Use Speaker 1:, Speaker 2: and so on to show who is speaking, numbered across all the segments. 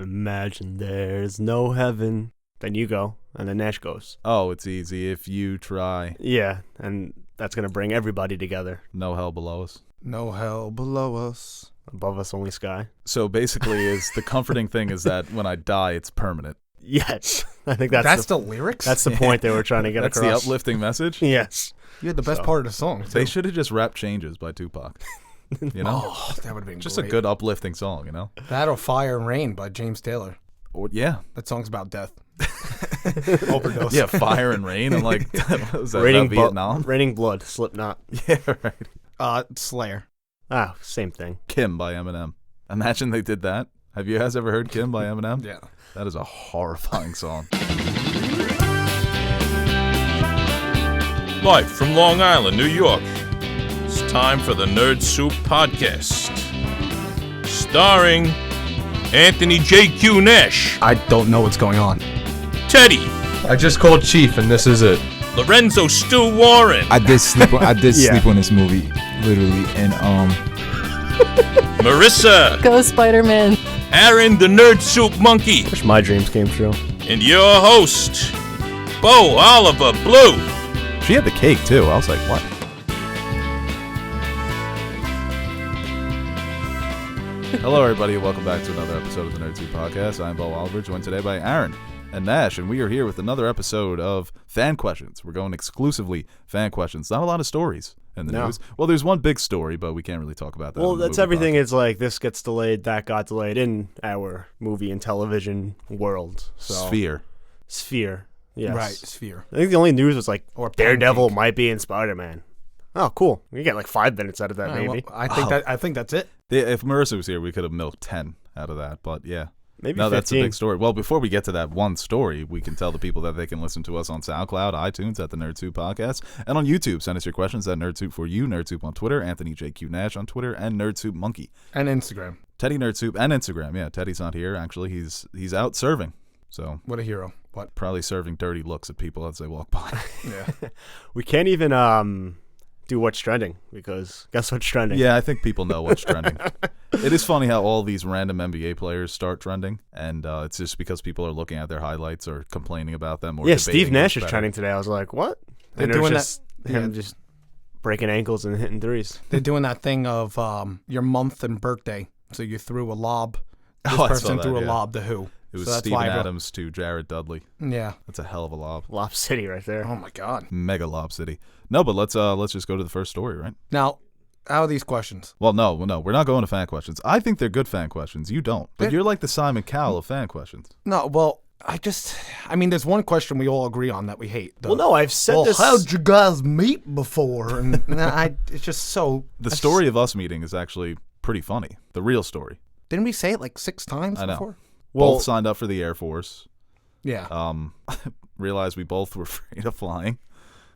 Speaker 1: Imagine there's no heaven. Then you go, and then Nash goes.
Speaker 2: Oh, it's easy if you try.
Speaker 1: Yeah, and that's going to bring everybody together.
Speaker 2: No hell below us.
Speaker 3: No hell below us.
Speaker 1: Above us, only sky.
Speaker 2: So basically, is the comforting thing is that when I die, it's permanent.
Speaker 1: Yes. I think that's
Speaker 3: the lyrics?
Speaker 1: That's the point they were trying to get
Speaker 2: That's
Speaker 1: across.
Speaker 2: the uplifting message?
Speaker 1: Yes.
Speaker 3: You had the best part of the song, too.
Speaker 2: They should have just rapped Changes by Tupac. You know?
Speaker 3: Oh, that would have been
Speaker 2: just
Speaker 3: great.
Speaker 2: a good uplifting song, you know?
Speaker 3: That or Fire and Rain by James Taylor.
Speaker 2: Or, yeah.
Speaker 3: That song's about death. Overdose.
Speaker 2: Yeah, Fire and Rain. I'm like, was that
Speaker 1: Raining
Speaker 2: about Vietnam?
Speaker 1: Raining Blood, Slipknot.
Speaker 2: Yeah, right.
Speaker 3: Slayer.
Speaker 1: Ah, same thing.
Speaker 2: Kim by Eminem. Imagine they did that. Have you guys ever heard Kim by Eminem?
Speaker 3: Yeah.
Speaker 2: That is a horrifying song.
Speaker 4: Live from Long Island, New York, it's time for the Nerd Soup Podcast. Starring Anthony J.Q. Nash,
Speaker 3: I don't know what's going on.
Speaker 4: Teddy,
Speaker 5: I just called Chief, and this is it.
Speaker 4: Lorenzo Stu Warren,
Speaker 6: I did sleep on this movie, literally, and
Speaker 4: Marissa,
Speaker 7: Go Spider-Man.
Speaker 4: Aaron the Nerd Soup Monkey,
Speaker 1: Wish my dreams came true.
Speaker 4: and your host, Bo Oliver Blue.
Speaker 2: She had the cake, too. I was like, what? Hello, everybody, and welcome back to another episode of the Nerd 2 Podcast. I'm Bo Oliver, joined today by Aaron and Nash, and we are here with another episode of Fan Questions. We're going exclusively fan questions. Not a lot of stories in the news. Well, there's one big story, but we can't really talk about that.
Speaker 1: Well, that's everything. It's like this gets delayed, that got delayed in our movie and television world. So. Sphere. Yes.
Speaker 3: Right, Sphere.
Speaker 1: I think the only news was like
Speaker 3: Or
Speaker 1: Daredevil
Speaker 3: Pancake.
Speaker 1: might be in Spider-Man. Oh, cool. We get like 5 minutes out of that,
Speaker 3: All right,
Speaker 1: maybe.
Speaker 3: well, I think that's it.
Speaker 2: If Marissa was here, we could have milked 10 out of that, but yeah.
Speaker 1: Maybe
Speaker 2: No,
Speaker 1: 15.
Speaker 2: that's a big story. Well, before we get to that one story, we can tell the people that they can listen to us on SoundCloud, iTunes, at the Nerd Soup Podcast, and on YouTube. Send us your questions at Nerd Soup for you, Nerd Soup on Twitter, Anthony JQ Nash on Twitter, and Nerd Soup Monkey.
Speaker 3: And Instagram.
Speaker 2: Teddy Nerd Soup and Instagram. Yeah, Teddy's not here. Actually, he's out serving. So
Speaker 3: What a hero. What?
Speaker 2: probably serving dirty looks at people as they walk by.
Speaker 3: Yeah.
Speaker 1: We can't even do what's trending because guess what's trending?
Speaker 2: Yeah, I think people know what's trending. It is funny how all these random NBA players start trending, and it's just because people are looking at their highlights or complaining about them. Or
Speaker 1: Yeah,
Speaker 2: debating
Speaker 1: Steve Nash
Speaker 2: who's
Speaker 1: is
Speaker 2: better.
Speaker 1: trending today. I was like, what?
Speaker 3: They're
Speaker 1: And it was
Speaker 3: doing
Speaker 1: just him just breaking ankles and hitting threes.
Speaker 3: They're doing that thing of your month and birthday. So you threw a lob. This
Speaker 2: Oh, I saw
Speaker 3: person
Speaker 2: that,
Speaker 3: threw a
Speaker 2: yeah.
Speaker 3: lob to who?
Speaker 2: It was
Speaker 3: So that's
Speaker 2: Steven
Speaker 3: why I go-
Speaker 2: Adams to Jared Dudley.
Speaker 3: Yeah.
Speaker 2: That's a hell of a lob.
Speaker 1: Lob City right there.
Speaker 3: Oh, my God.
Speaker 2: Mega lob city. No, but let's just go to the first story, right?
Speaker 3: Now, how are these questions?
Speaker 2: Well, no, we're not going to fan questions. I think they're good fan questions. You don't. But you're like the Simon Cowell of fan questions.
Speaker 3: No, well, I mean, there's one question we all agree on that we hate.
Speaker 1: Well, no, I've said
Speaker 3: Well,
Speaker 1: this.
Speaker 3: how'd you guys meet before? And it's just so.
Speaker 2: The story of us meeting is actually pretty funny. The real story.
Speaker 3: Didn't we say it like 6 times
Speaker 2: I know.
Speaker 3: before?
Speaker 1: Well-
Speaker 2: Both signed up for the Air Force.
Speaker 3: Yeah.
Speaker 2: Realized we both were afraid of flying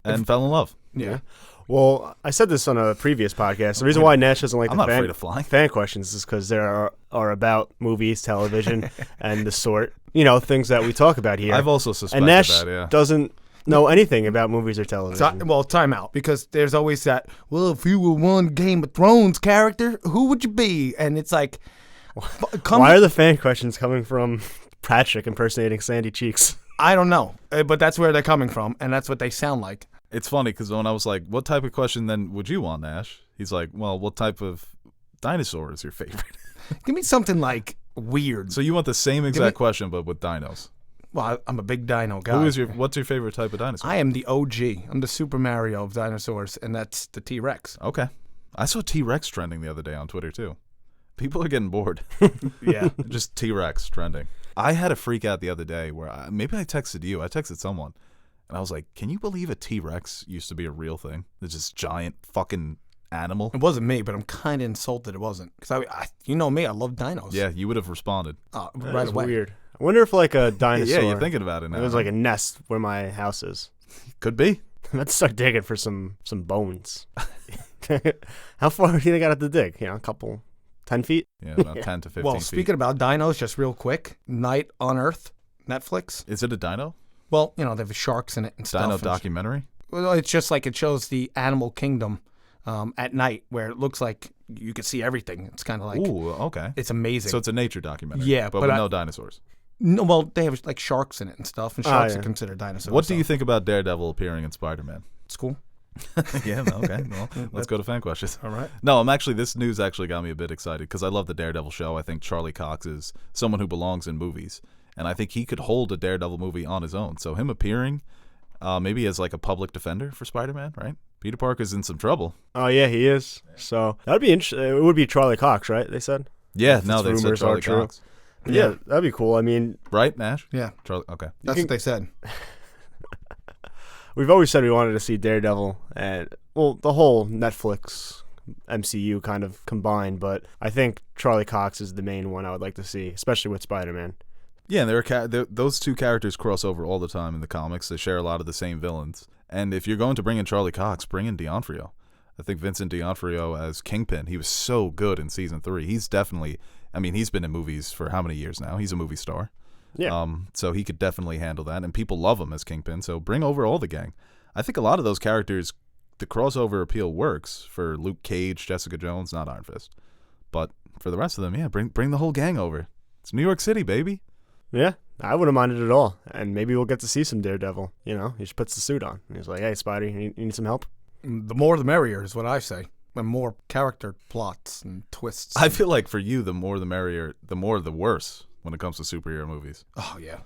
Speaker 2: and fell in love.
Speaker 3: yeah.
Speaker 1: Well, I said this on a previous podcast. The reason why Nash doesn't like
Speaker 2: I'm
Speaker 1: the
Speaker 2: not afraid of flying.
Speaker 1: fan questions is because they are about movies, television, and the sort. You know, things that we talk about here.
Speaker 2: I've also suspected
Speaker 1: and Nash
Speaker 2: that, yeah.
Speaker 1: doesn't know anything about movies or television.
Speaker 3: Well, time out, because there's always that, well, if you were one Game of Thrones character, who would you be? And it's like,
Speaker 1: Why are the fan questions coming from Patrick impersonating Sandy Cheeks?
Speaker 3: I don't know, but that's where they're coming from, and that's what they sound like.
Speaker 2: It's funny because when I was like, what type of question then would you want, Nash? He's like, well, what type of dinosaur is your favorite?
Speaker 3: Give me something like weird.
Speaker 2: So you want the same exact question but with dinos.
Speaker 3: Well, I'm a big dino guy.
Speaker 2: What's your favorite type of dinosaur?
Speaker 3: I am the OG. I'm the Super Mario of dinosaurs, and that's the T-Rex.
Speaker 2: Okay. I saw T-Rex trending the other day on Twitter too. People are getting bored.
Speaker 3: Yeah.
Speaker 2: Just T-Rex trending. I had a freak out the other day where maybe I texted you. I texted someone. And I was like, can you believe a T-Rex used to be a real thing? It's this giant fucking animal.
Speaker 3: It wasn't me, but I'm kind of insulted it wasn't. Because you know me, I love dinos.
Speaker 2: Yeah, you would have responded.
Speaker 3: Right
Speaker 1: That's
Speaker 3: away.
Speaker 1: weird. I wonder if like a dinosaur.
Speaker 2: Yeah, you're thinking about it now.
Speaker 1: It was like a nest where my house is.
Speaker 2: Could be.
Speaker 1: Let's start digging for some bones. How far do you think I have to dig? You know, a couple, 10 feet?
Speaker 2: Yeah, about 10 to 15
Speaker 3: Well,
Speaker 2: feet.
Speaker 3: speaking about dinos, just real quick, Night on Earth, Netflix.
Speaker 2: Is it a dino?
Speaker 3: Well, you know, they have sharks in it and stuff.
Speaker 2: Dino
Speaker 3: and
Speaker 2: documentary?
Speaker 3: Well, it's just like it shows the animal kingdom at night where it looks like you could see everything. It's kind of like,
Speaker 2: ooh, okay.
Speaker 3: It's amazing.
Speaker 2: So it's a nature documentary.
Speaker 3: Yeah,
Speaker 2: but with no dinosaurs.
Speaker 3: No, well, they have like sharks in it and stuff, and sharks are considered dinosaurs.
Speaker 2: What do you think about Daredevil appearing in Spider-Man?
Speaker 3: It's cool.
Speaker 2: Yeah, okay. Well, let's go to fan questions.
Speaker 3: All right.
Speaker 2: No, this news actually got me a bit excited because I love the Daredevil show. I think Charlie Cox is someone who belongs in movies, and I think he could hold a Daredevil movie on his own. So him appearing, maybe as like a public defender for Spider-Man, right? Peter Parker's in some trouble.
Speaker 1: Oh yeah, he is. So that'd be interesting. It would be Charlie Cox, right? They said.
Speaker 2: Yeah, no, they said Charlie Cox.
Speaker 1: Yeah, that'd be cool. I mean,
Speaker 2: right, Nash?
Speaker 3: Yeah.
Speaker 2: Charlie. Okay.
Speaker 3: That's what they said.
Speaker 1: We've always said we wanted to see Daredevil and, well, the whole Netflix MCU kind of combined, but I think Charlie Cox is the main one I would like to see, especially with Spider-Man.
Speaker 2: Yeah, those two characters cross over all the time in the comics. They share a lot of the same villains. And if you're going to bring in Charlie Cox, bring in D'Onofrio. I think Vincent D'Onofrio as Kingpin, he was so good in season 3. He's definitely, he's been in movies for how many years now? He's a movie star.
Speaker 1: Yeah.
Speaker 2: So he could definitely handle that, and people love him as Kingpin. So bring over all the gang. I think a lot of those characters, the crossover appeal works for Luke Cage, Jessica Jones, not Iron Fist, but for the rest of them, yeah, bring the whole gang over. It's New York City, baby.
Speaker 1: Yeah, I wouldn't mind it at all, and maybe we'll get to see some Daredevil. You know, he just puts the suit on, and he's like, "Hey, Spidey, you need some help?"
Speaker 3: The more the merrier is what I say. The more character plots and twists.
Speaker 2: I feel like for you, the more the merrier, the more the worse when it comes to superhero movies.
Speaker 3: Oh, yeah.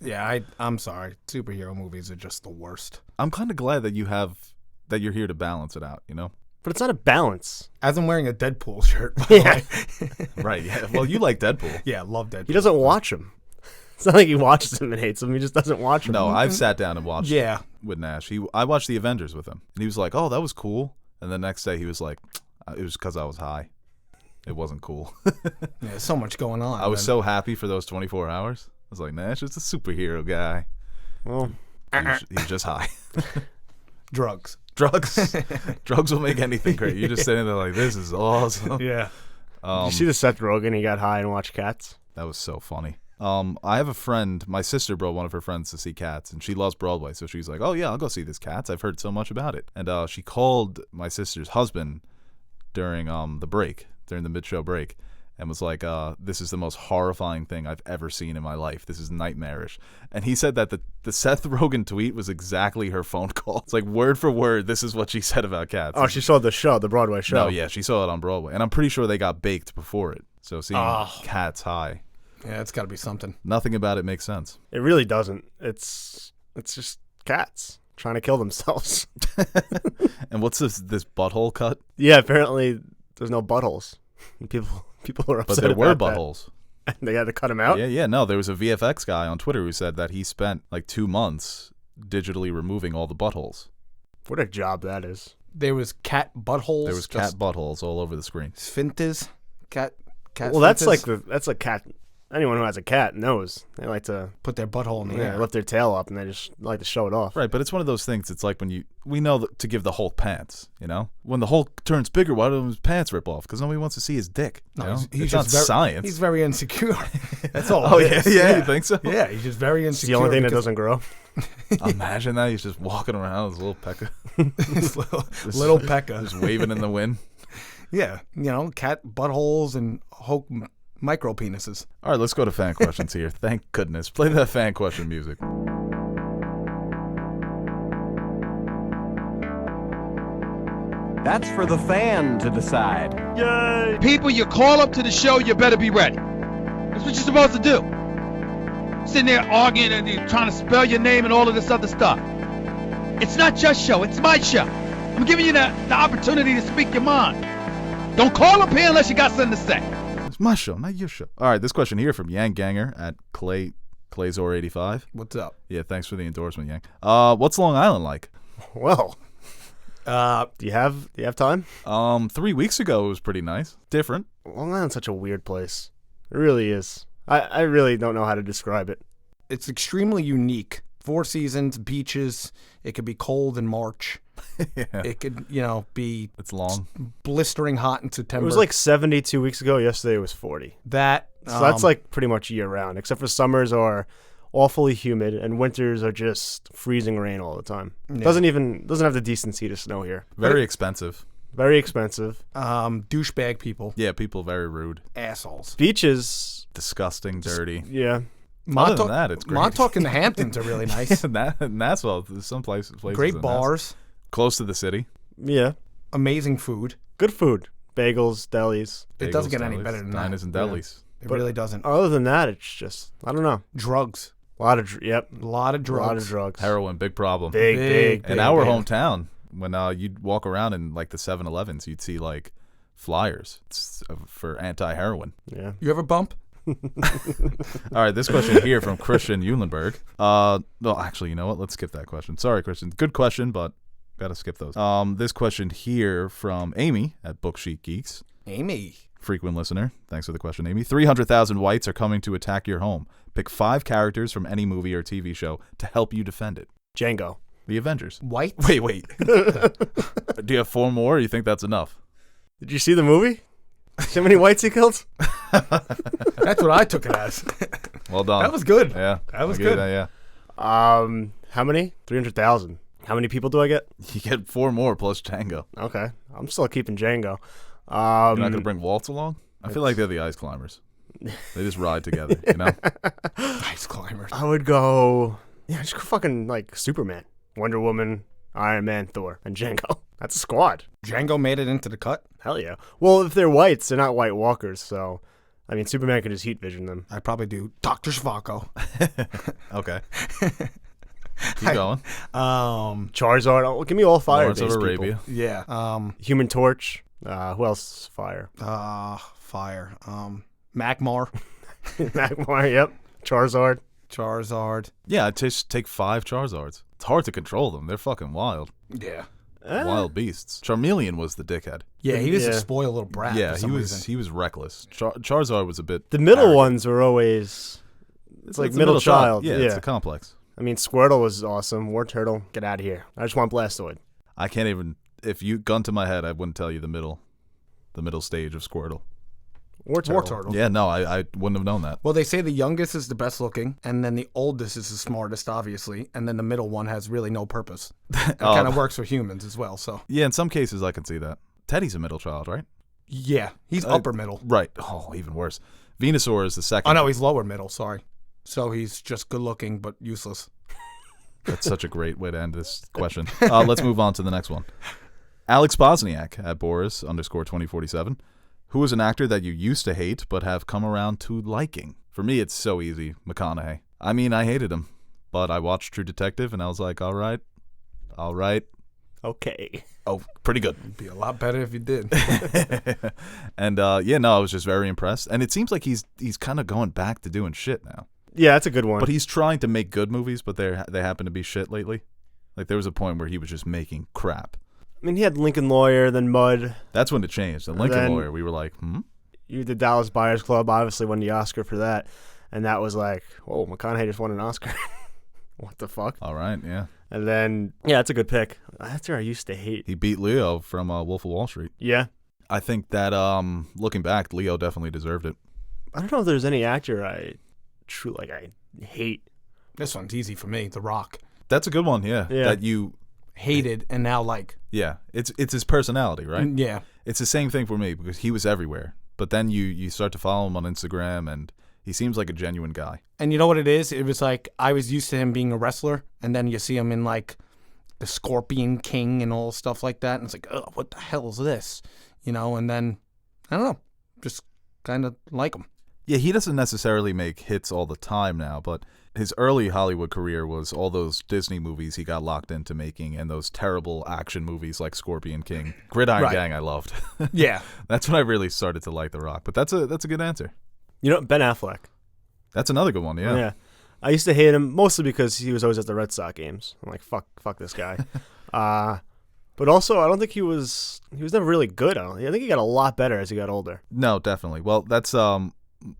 Speaker 3: Yeah, I'm sorry. Superhero movies are just the worst.
Speaker 2: I'm kind of glad that you're here to balance it out, you know?
Speaker 1: But it's not a balance.
Speaker 3: As I'm wearing a Deadpool shirt, by
Speaker 1: yeah.
Speaker 3: the way.
Speaker 2: Right, yeah. Well, you like Deadpool.
Speaker 3: Yeah, I love Deadpool.
Speaker 1: He doesn't watch them. It's not like he watches them and hates them. He just doesn't watch them.
Speaker 2: No, I've sat down and watched it with Nash. I watched the Avengers with him, and he was like, "Oh, that was cool." And the next day he was like, "It was because I was high. It wasn't cool."
Speaker 3: Yeah, so much going on.
Speaker 2: I was so happy for those 24 hours. I was like, Nash is a superhero guy.
Speaker 1: Well,
Speaker 2: he's just high.
Speaker 3: Drugs.
Speaker 2: Drugs will make anything great. You're just sitting there like, this is awesome.
Speaker 3: Yeah.
Speaker 1: Did you see the Seth Rogen? He got high and watched Cats.
Speaker 2: That was so funny. I have a friend, my sister brought one of her friends to see Cats, and she loves Broadway, so she's like, oh yeah, I'll go see this Cats. I've heard so much about it. And she called my sister's husband during the mid-show break, and was like, this is the most horrifying thing I've ever seen in my life. This is nightmarish. And he said that the Seth Rogen tweet was exactly her phone call. It's like word for word, this is what she said about Cats.
Speaker 1: Oh, she saw the Broadway show.
Speaker 2: No, yeah, she saw it on Broadway. And I'm pretty sure they got baked before it. So seeing Cats high.
Speaker 3: Yeah, it's got to be something.
Speaker 2: Nothing about it makes sense.
Speaker 1: It really doesn't. It's just cats trying to kill themselves.
Speaker 2: And what's this butthole cut?
Speaker 1: Yeah, apparently there's no buttholes. People are upset.
Speaker 2: But there were
Speaker 1: about
Speaker 2: buttholes.
Speaker 1: That. They had to cut them out?
Speaker 2: Yeah. No, there was a VFX guy on Twitter who said that he spent like 2 months digitally removing all the buttholes.
Speaker 1: What a job that is.
Speaker 3: There was cat buttholes.
Speaker 2: There was cat buttholes all over the screen.
Speaker 3: Sphinxes. Cat
Speaker 1: well, that's a cat. Anyone who has a cat knows they like to
Speaker 3: put their butthole in the air,
Speaker 1: lift their tail up, and they just like to show it off.
Speaker 2: Right, but it's one of those things. It's like when we know to give the Hulk pants. You know, when the Hulk turns bigger, why don't his pants rip off? Because nobody wants to see his dick.
Speaker 3: No,
Speaker 2: it's not science.
Speaker 3: He's very insecure. That's all.
Speaker 2: Oh yeah, you think so?
Speaker 3: Yeah, he's just very insecure.
Speaker 1: It's the only thing that doesn't grow.
Speaker 2: Imagine that he's just walking around with his little pecker,
Speaker 3: little pecker,
Speaker 2: just waving in the wind.
Speaker 3: Yeah, cat buttholes and Hulk micro penises.
Speaker 2: All right, let's go to fan questions here. Thank goodness. Play that fan question music.
Speaker 7: That's for the fan to decide.
Speaker 1: Yay!
Speaker 8: People, you call up to the show, you better be ready. That's what you're supposed to do. Sitting there arguing and you're trying to spell your name and all of this other stuff. It's not your show, it's my show. I'm giving you the opportunity to speak your mind. Don't call up here unless you got something to say.
Speaker 2: It's my show, not your show. All right, this question here from Yang Ganger at Clayzor85.
Speaker 3: What's up?
Speaker 2: Yeah, thanks for the endorsement, Yang. What's Long Island like?
Speaker 1: Well, do you have time?
Speaker 2: 3 weeks ago it was pretty nice. Different.
Speaker 1: Long Island's such a weird place. It really is. I really don't know how to describe it.
Speaker 3: It's extremely unique. 4 seasons, beaches. It could be cold in March.
Speaker 2: Yeah.
Speaker 3: It could, be
Speaker 2: It's long.
Speaker 3: Blistering hot in September.
Speaker 1: It was like 72 weeks ago. Yesterday it was 40.
Speaker 3: That.
Speaker 1: So that's like pretty much year round, except for summers or awfully humid, and winters are just freezing rain all the time.
Speaker 3: Yeah.
Speaker 1: Doesn't have the decency to snow here.
Speaker 2: Very expensive.
Speaker 1: Very expensive.
Speaker 3: Douchebag people.
Speaker 2: Yeah, people very rude.
Speaker 3: Assholes.
Speaker 1: Beaches,
Speaker 2: Disgusting, dirty.
Speaker 1: yeah.
Speaker 2: Other than that, it's great.
Speaker 3: Montauk and the Hamptons are really nice.
Speaker 2: Nassau, there's some places
Speaker 3: Great
Speaker 2: in
Speaker 3: bars.
Speaker 2: Nassau. Close to the city.
Speaker 1: Yeah.
Speaker 3: Amazing food.
Speaker 1: Good food. Bagels, delis.
Speaker 3: It doesn't get any
Speaker 2: delis,
Speaker 3: better than that.
Speaker 2: diners and delis.
Speaker 3: It really doesn't.
Speaker 1: Other than that, it's just, I don't know.
Speaker 3: Drugs.
Speaker 1: A lot of, yep.
Speaker 3: A lot of drugs.
Speaker 1: A lot of drugs.
Speaker 2: Heroin, big problem.
Speaker 1: Big.
Speaker 2: In our hometown, when you'd walk around in like the 7-Elevens, you'd see like flyers for anti-heroin.
Speaker 1: Yeah.
Speaker 3: You ever bump?
Speaker 2: All right, this question here from Christian Eulenberg. No, actually, you know what? Let's skip that question. Sorry, Christian. Good question, but gotta skip those. This question here from Amy at Booksheet Geeks.
Speaker 3: Amy.
Speaker 2: Frequent listener. Thanks for the question, Amy. 300,000 whites are coming to attack your home. Pick 5 characters from any movie or TV show to help you defend it.
Speaker 1: Django.
Speaker 2: The Avengers.
Speaker 3: White?
Speaker 2: Wait. Do you have 4 more, or you think that's enough?
Speaker 1: Did you see the movie? See how many whites he killed?
Speaker 3: That's what I took it as.
Speaker 2: Well done.
Speaker 3: That was good.
Speaker 2: Yeah.
Speaker 3: That was
Speaker 2: I'll give you
Speaker 3: good.
Speaker 2: that, yeah.
Speaker 1: How many? 300,000. How many people do I get?
Speaker 2: You get 4 more plus Django.
Speaker 1: Okay. I'm still keeping Django.
Speaker 2: You're not going to bring Waltz along? I feel like they're the ice climbers. They just ride together, you know?
Speaker 3: Ice climbers.
Speaker 1: I would go, just go fucking like Superman, Wonder Woman, Iron Man, Thor, and Django. That's a squad.
Speaker 3: Django made it into the cut?
Speaker 1: Hell yeah. Well, if they're whites, they're not White Walkers, so, I mean, Superman could just heat vision them.
Speaker 3: I'd probably do Dr. Zvako.
Speaker 2: Okay. Keep going.
Speaker 1: Charizard. Oh, give me all
Speaker 2: Lawrence
Speaker 1: fire-based
Speaker 2: of Arabia.
Speaker 1: people.
Speaker 3: Yeah.
Speaker 1: Human Torch. Who else is fire?
Speaker 3: Fire. Magmar.
Speaker 1: Magmar, yep.
Speaker 3: Charizard.
Speaker 2: Yeah, just take 5 Charizards. It's hard to control them. They're fucking wild.
Speaker 3: Yeah.
Speaker 2: Wild beasts. Charmeleon was the dickhead.
Speaker 3: Yeah, he was
Speaker 1: Yeah.
Speaker 3: a spoiled little brat.
Speaker 2: Yeah,
Speaker 3: for some
Speaker 2: he
Speaker 3: reason.
Speaker 2: was reckless. Charizard was a bit
Speaker 1: The middle
Speaker 2: arrogant.
Speaker 1: ones were always, it's like
Speaker 2: a
Speaker 1: middle child.
Speaker 2: Yeah, it's a complex.
Speaker 1: I mean, Squirtle was awesome. War Turtle, get out of here. I just want Blastoid.
Speaker 2: I can't even, if you gun to my head, I wouldn't tell you the middle stage of Squirtle.
Speaker 1: War Turtle.
Speaker 2: Yeah, no, I wouldn't have known that.
Speaker 3: Well, they say the youngest is the best looking, and then the oldest is the smartest, obviously, and then the middle one has really no purpose. It kind of works for humans as well, so.
Speaker 2: Yeah, in some cases I can see that. Teddy's a middle child, right?
Speaker 3: Yeah, he's upper middle.
Speaker 2: Right. Oh, even worse. Venusaur is the second.
Speaker 3: Oh, no, he's lower middle, sorry. So he's just good looking, but useless.
Speaker 2: That's such a great way to end this question. Let's move on to the next one. Alex Bosniak at Boris_2047. Who is an actor that you used to hate but have come around to liking? For me, it's so easy. McConaughey. I mean, I hated him, but I watched True Detective and I was like, all right.
Speaker 1: Okay.
Speaker 2: Oh, pretty good.
Speaker 3: It'd be a lot better if you did.
Speaker 2: And I was just very impressed. And it seems like he's kind of going back to doing shit now.
Speaker 1: Yeah, that's a good one.
Speaker 2: But he's trying to make good movies, but they happen to be shit lately. Like there was a point where he was just making crap.
Speaker 1: I mean, he had Lincoln Lawyer, then Mud.
Speaker 2: That's when it changed. The Lincoln
Speaker 1: then-
Speaker 2: Lawyer, we were like,
Speaker 1: You did Dallas Buyers Club, obviously won the Oscar for that. And that was like, oh, McConaughey just won an Oscar. What the fuck?
Speaker 2: all right, yeah.
Speaker 1: And then, yeah, that's a good pick. That's where I used to hate.
Speaker 2: He beat Leo from Wolf of Wall Street.
Speaker 1: Yeah.
Speaker 2: I think that looking back, Leo definitely deserved it.
Speaker 1: I don't know if there's any actor I hate.
Speaker 3: This one's easy for me, The Rock.
Speaker 2: That's a good one, yeah.
Speaker 1: Yeah.
Speaker 2: That you,
Speaker 3: Hated and now like.
Speaker 2: yeah. It's his personality, right?
Speaker 3: Yeah.
Speaker 2: It's the same thing for me because he was everywhere. But then you start to follow him on Instagram and he seems like a genuine guy.
Speaker 3: And you know what it is? It was like I was used to him being a wrestler, and then you see him in like the Scorpion King and all stuff like that, and it's like, oh, what the hell is this? You know, and then I don't know, just kind of like him.
Speaker 2: Yeah, he doesn't necessarily make hits all the time now, but his early Hollywood career was all those Disney movies he got locked into making and those terrible action movies like Scorpion King. Gridiron
Speaker 3: Right.
Speaker 2: Gang I loved.
Speaker 3: Yeah.
Speaker 2: That's when I really started to like The Rock. But that's a good answer.
Speaker 1: You know, Ben Affleck.
Speaker 2: That's another good one, yeah.
Speaker 1: I used to hate him mostly because he was always at the Red Sox games. I'm like, fuck this guy. But also, I don't think he was never really good. I think he got a lot better as he got older.
Speaker 2: No, definitely. Well, that's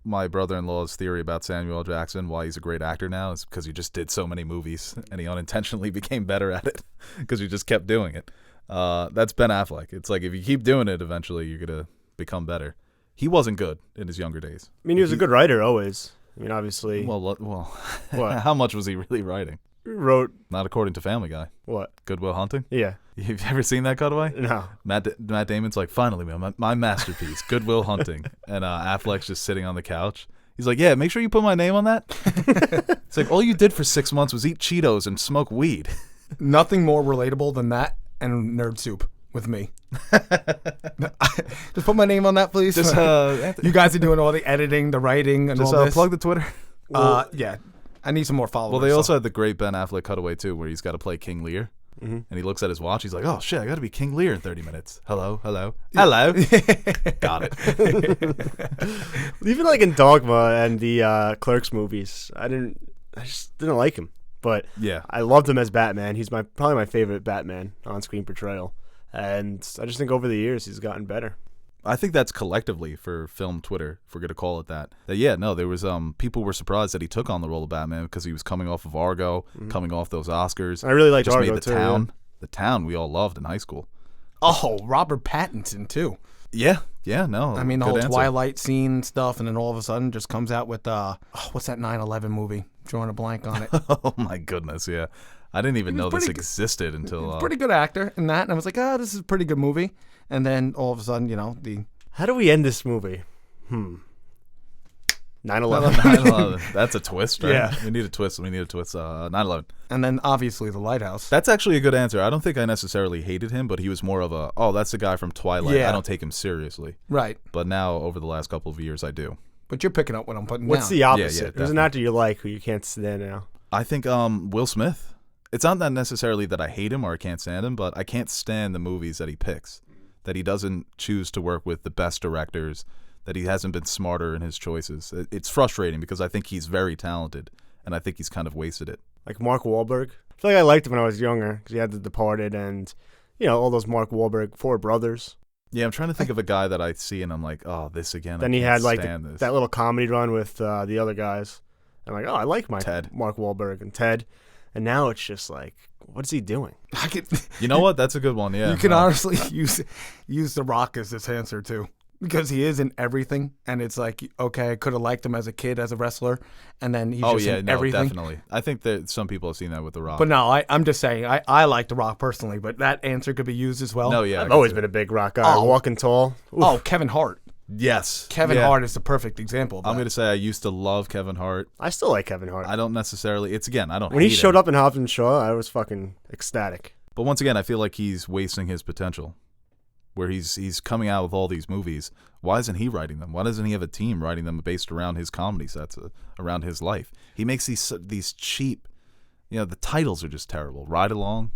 Speaker 2: my brother-in-law's theory about Samuel L. Jackson, why he's a great actor now, is because he just did so many movies and he unintentionally became better at it because he just kept doing it. That's Ben Affleck. It's like if you keep doing it, eventually you're going to become better. He wasn't good in his younger days.
Speaker 1: I mean, he was a good writer always. I mean, obviously,
Speaker 2: Well,
Speaker 1: What?
Speaker 2: how much was he really writing?
Speaker 1: wrote
Speaker 2: Not according to Family Guy.
Speaker 1: what?
Speaker 2: Good Will Hunting?
Speaker 1: Yeah.
Speaker 2: You've ever seen that cutaway?
Speaker 1: No.
Speaker 2: Matt Damon's like, finally, man, my masterpiece, Good Will Hunting. And Affleck's just sitting on the couch. He's like, yeah, make sure you put my name on that. It's like, all you did for 6 months was eat Cheetos and smoke weed.
Speaker 3: Nothing more relatable than that and Nerd Soup with me. Just put my name on that, please.
Speaker 2: Just,
Speaker 3: you guys are doing all the editing, the writing, and
Speaker 2: just
Speaker 3: all this.
Speaker 2: plug the Twitter.
Speaker 3: Yeah. I need some more followers.
Speaker 2: Well, they also had the great Ben Affleck cutaway, too, where he's got to play King Lear. And he looks at his watch. He's like, oh, shit, I got to be King Lear in 30 minutes. Hello. Got it.
Speaker 1: Even like in Dogma and the Clerks movies, I just didn't like him. But
Speaker 2: Yeah.
Speaker 1: I loved him as Batman. He's probably my favorite Batman on-screen portrayal. And I just think over the years he's gotten better.
Speaker 2: I think that's collectively for film Twitter, if we're going to call it that. There was people were surprised that he took on the role of Batman because he was coming off of Argo, coming off those Oscars.
Speaker 1: I really liked
Speaker 2: just
Speaker 1: Argo
Speaker 2: made
Speaker 1: too.
Speaker 2: the town we all loved in high school.
Speaker 3: Oh, Robert Pattinson, too.
Speaker 2: Yeah, no.
Speaker 3: I mean, the
Speaker 2: good
Speaker 3: whole
Speaker 2: answer.
Speaker 3: Twilight scene stuff, and then all of a sudden just comes out with, what's that 9/11 movie? Drawing a blank on it.
Speaker 2: Oh my goodness, yeah. I didn't even
Speaker 3: He was
Speaker 2: know this
Speaker 3: pretty good.
Speaker 2: existed until
Speaker 3: Pretty good actor in that, and I was like, this is a pretty good movie. And then all of a sudden, the
Speaker 1: How do we end this movie? 9/11.
Speaker 2: 9/11. That's a twist, right?
Speaker 1: Yeah.
Speaker 2: We need a twist. 9/11.
Speaker 3: and then obviously the Lighthouse.
Speaker 2: That's actually a good answer. I don't think I necessarily hated him, but he was more of a, that's the guy from Twilight.
Speaker 3: Yeah.
Speaker 2: I don't take him seriously.
Speaker 3: Right.
Speaker 2: But now, over the last couple of years, I do.
Speaker 3: But you're picking up what I'm putting
Speaker 1: What's
Speaker 3: down.
Speaker 1: the opposite? Who's
Speaker 2: definitely.
Speaker 1: an actor you like who you can't stand now?
Speaker 2: I think Will Smith. It's not that necessarily that I hate him or I can't stand him, but I can't stand the movies that he picks, that he doesn't choose to work with the best directors, that he hasn't been smarter in his choices. It's frustrating because I think he's very talented, and I think he's kind of wasted it.
Speaker 1: Like Mark Wahlberg. I feel like I liked him when I was younger because he had The Departed and, all those Mark Wahlberg, Four Brothers.
Speaker 2: Yeah, I'm trying to think of a guy that I see and I'm like, oh, this again.
Speaker 1: Then
Speaker 2: I
Speaker 1: he
Speaker 2: can't
Speaker 1: had like
Speaker 2: stand this.
Speaker 1: that little comedy run with the other guys. And I'm like, I like
Speaker 2: Ted.
Speaker 1: Mark Wahlberg and Ted. And now it's just like, what's he doing?
Speaker 3: I could,
Speaker 2: You know what? That's a good one. Yeah.
Speaker 3: you can honestly use The Rock as this answer too, because he is in everything, and it's like, okay, I could have liked him as a kid as a wrestler, and then he's just in everything.
Speaker 2: Definitely. I think that some people have seen that with The Rock.
Speaker 3: But no, I'm just saying I like The Rock personally, but that answer could be used as well.
Speaker 2: No, yeah.
Speaker 1: I've always been a big rock guy.
Speaker 3: Oh.
Speaker 1: Walking tall. Oof.
Speaker 3: Oh, Kevin Hart.
Speaker 2: Yes.
Speaker 3: Kevin
Speaker 2: Yeah.
Speaker 3: Hart is the perfect example of that.
Speaker 2: I'm going to say I used to love Kevin Hart.
Speaker 1: I still like Kevin Hart.
Speaker 2: I don't necessarily, I don't
Speaker 1: When he
Speaker 2: hate
Speaker 1: showed
Speaker 2: him.
Speaker 1: up in Hobbs and Shaw, I was fucking ecstatic.
Speaker 2: But once again, I feel like he's wasting his potential. Where he's coming out with all these movies. Why isn't he writing them? Why doesn't he have a team writing them based around his comedy sets, around his life? He makes these cheap, the titles are just terrible. Ride Along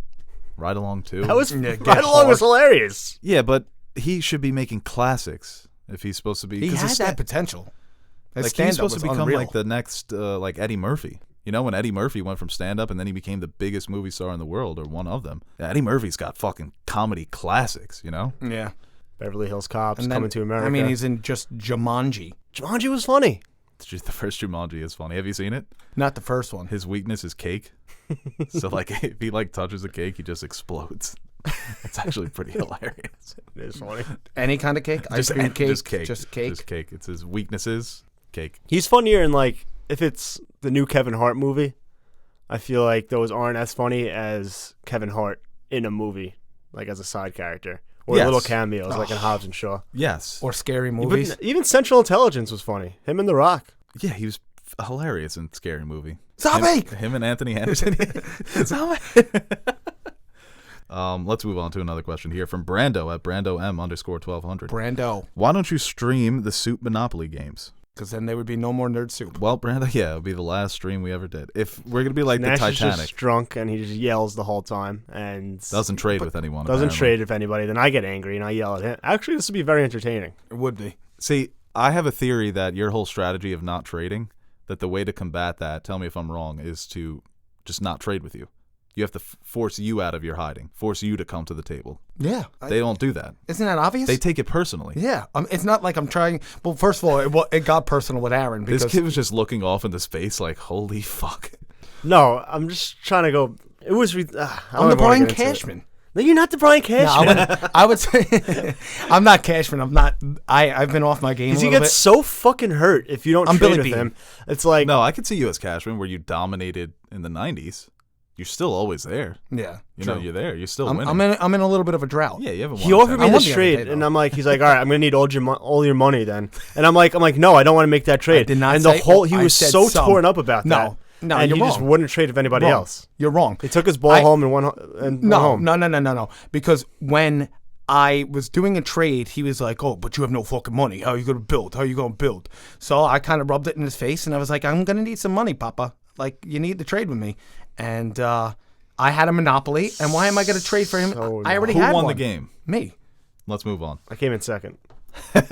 Speaker 2: 2.
Speaker 1: That was
Speaker 3: Get
Speaker 1: Ride Along was
Speaker 3: Hard.
Speaker 1: hilarious.
Speaker 2: Yeah, but he should be making classics if he's supposed to be.
Speaker 3: He
Speaker 2: 'cause
Speaker 3: had
Speaker 2: his
Speaker 3: that potential. His
Speaker 2: Like he's
Speaker 3: stand-up
Speaker 2: supposed to
Speaker 3: was
Speaker 2: become
Speaker 3: unreal.
Speaker 2: like the next like Eddie Murphy. When Eddie Murphy went from stand-up and then he became the biggest movie star in the world, or one of them. Eddie Murphy's got fucking comedy classics,
Speaker 3: Yeah.
Speaker 1: Beverly Hills Cops,
Speaker 3: And then,
Speaker 1: Coming to America.
Speaker 3: I mean, he's in just Jumanji.
Speaker 1: Jumanji was funny.
Speaker 2: The first Jumanji is funny. Have you seen it?
Speaker 3: Not the first one.
Speaker 2: His weakness is cake. So like if he like touches a cake, he just explodes. It's actually pretty hilarious.
Speaker 1: It is funny.
Speaker 3: Any kind of cake? Ice cream cake?
Speaker 2: Just cake.
Speaker 3: Just cake?
Speaker 2: Just cake. It's his weaknesses. Cake.
Speaker 1: He's funnier in like if it's the new Kevin Hart movie. I feel like those aren't as funny as Kevin Hart in a movie, like as a side character or
Speaker 2: Yes.
Speaker 1: little cameos, like in Hobbs and Shaw.
Speaker 2: Yes.
Speaker 3: Or scary movies?
Speaker 1: Even Central Intelligence was funny. Him and The Rock.
Speaker 2: Yeah, he was hilarious in Scary Movie.
Speaker 3: Zombie!
Speaker 2: Him and Anthony Anderson. Zombie! Let's move on to another question here from Brando at BrandoM_1200.
Speaker 3: Brando.
Speaker 2: Why don't you stream the Soup Monopoly games?
Speaker 3: Because then there would be no more Nerd Soup.
Speaker 2: Well, Brando, yeah, it'll be the last stream we ever did. If we're gonna be like
Speaker 1: Nash
Speaker 2: the
Speaker 1: is
Speaker 2: Titanic,
Speaker 1: just drunk and he just yells the whole time and
Speaker 2: doesn't trade with anyone.
Speaker 1: doesn't
Speaker 2: apparently.
Speaker 1: trade with anybody. Then I get angry and I yell at him. Actually, this would be very entertaining.
Speaker 3: It would be.
Speaker 2: See, I have a theory that your whole strategy of not trading, that the way to combat that, tell me if I'm wrong, is to just not trade with you. You have to force you out of your hiding, force you to come to the table.
Speaker 3: Yeah.
Speaker 2: They don't do that.
Speaker 3: Isn't that obvious?
Speaker 2: They take it personally.
Speaker 3: Yeah. It's not like I'm trying. Well, first of all, it got personal with Aaron because
Speaker 2: This kid was just looking off into space like, holy fuck.
Speaker 1: No, I'm just trying to go. It was.
Speaker 3: I'm the Brian Cashman.
Speaker 1: No, you're not the Brian Cashman.
Speaker 3: No, I would say I'm not Cashman. I'm not. I've been off my game.
Speaker 1: Because
Speaker 3: a
Speaker 1: he
Speaker 3: little
Speaker 1: gets
Speaker 3: bit.
Speaker 1: so fucking hurt if you don't
Speaker 3: I'm
Speaker 1: trade
Speaker 3: Billy
Speaker 1: with
Speaker 3: Bean.
Speaker 1: him. It's like
Speaker 2: No, I could see you as Cashman, where you dominated in the '90s. You're still always there.
Speaker 3: Yeah,
Speaker 2: You know, you're there. You're still winning.
Speaker 3: I'm in a little bit of a drought.
Speaker 2: Yeah, you haven't won.
Speaker 1: he offered me
Speaker 3: I won
Speaker 1: this
Speaker 3: the other
Speaker 1: trade,
Speaker 3: day, though.
Speaker 1: and I'm like, he's like, all right, I'm gonna need all your money then. And I'm like, no, I don't want to make that trade.
Speaker 3: did not
Speaker 1: and
Speaker 3: say-
Speaker 1: the whole he
Speaker 3: I
Speaker 1: was
Speaker 3: said
Speaker 1: so
Speaker 3: some.
Speaker 1: torn up about
Speaker 3: No,
Speaker 1: that.
Speaker 3: no,
Speaker 1: and
Speaker 3: you're
Speaker 1: he just
Speaker 3: wrong.
Speaker 1: wouldn't trade with anybody
Speaker 3: Wrong.
Speaker 1: else.
Speaker 3: You're wrong.
Speaker 1: He took his ball home and went home.
Speaker 3: No. Because when I was doing a trade, he was like, "Oh, but you have no fucking money. How are you gonna build? How are you gonna build?" So I kind of rubbed it in his face, and I was like, "I'm gonna need some money, Papa. Like, you need to trade with me." And I had a monopoly, and why am I gonna trade for him?
Speaker 1: So
Speaker 3: I already
Speaker 2: Who
Speaker 3: had
Speaker 2: won
Speaker 3: one.
Speaker 2: the game?
Speaker 3: Me.
Speaker 2: Let's move on.
Speaker 1: I came in second.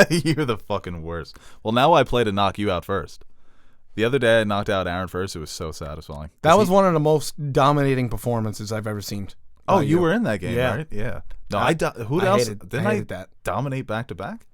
Speaker 2: You're the fucking worst. Well, now I play to knock you out first. The other day I knocked out Aaron first. It was so satisfying.
Speaker 3: That was one of the most dominating performances I've ever seen.
Speaker 2: Oh, you were in that game,
Speaker 3: Yeah.
Speaker 2: right? Yeah. No, who
Speaker 3: I
Speaker 2: else?
Speaker 3: hated-
Speaker 2: Didn't
Speaker 3: I
Speaker 2: I
Speaker 3: hated that.
Speaker 2: dominate back to back?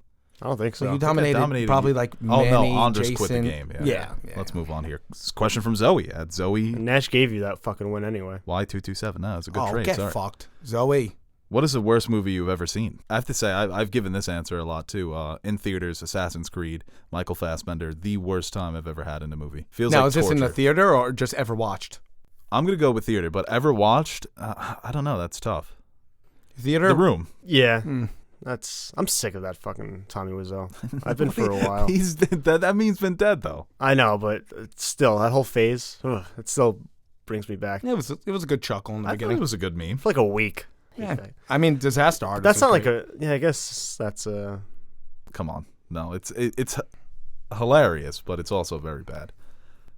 Speaker 1: I don't think so.
Speaker 3: You dominated,
Speaker 2: dominated
Speaker 3: probably
Speaker 2: you.
Speaker 3: like
Speaker 2: Oh no,
Speaker 3: Manny,
Speaker 2: Andres
Speaker 3: Jason.
Speaker 2: quit the game.
Speaker 3: Yeah.
Speaker 2: Let's move on here. This is a question from Zoe at Zoe
Speaker 1: Nash gave you that fucking win anyway.
Speaker 2: Y227. No, it's a good
Speaker 3: Oh,
Speaker 2: trade.
Speaker 3: get
Speaker 2: Sorry.
Speaker 3: fucked, Zoe.
Speaker 2: What is the worst movie you've ever seen? I have to say, I've given this answer a lot too. In theaters, Assassin's Creed, Michael Fassbender, the worst time I've ever had in a movie. Feels
Speaker 3: Now,
Speaker 2: like
Speaker 3: is this in the
Speaker 2: torture.
Speaker 3: theater or just ever watched?
Speaker 2: I'm gonna go with theater, but ever watched? I don't know. That's tough.
Speaker 3: Theater.
Speaker 2: The Room.
Speaker 1: Yeah.
Speaker 3: Hmm.
Speaker 1: I'm sick of that fucking Tommy Wiseau. I've been for a while.
Speaker 2: He's dead. That means been dead though.
Speaker 1: I know, but still, that whole phase, it still brings me back.
Speaker 3: It was a good chuckle in the
Speaker 2: I thought
Speaker 3: beginning.
Speaker 2: it was a good meme.
Speaker 1: For like a week.
Speaker 3: Yeah. I mean, Disaster Artist.
Speaker 1: That's
Speaker 3: was
Speaker 1: not like
Speaker 3: great.
Speaker 1: a. Yeah, I guess that's a.
Speaker 2: Come on, no, it's hilarious, but it's also very bad.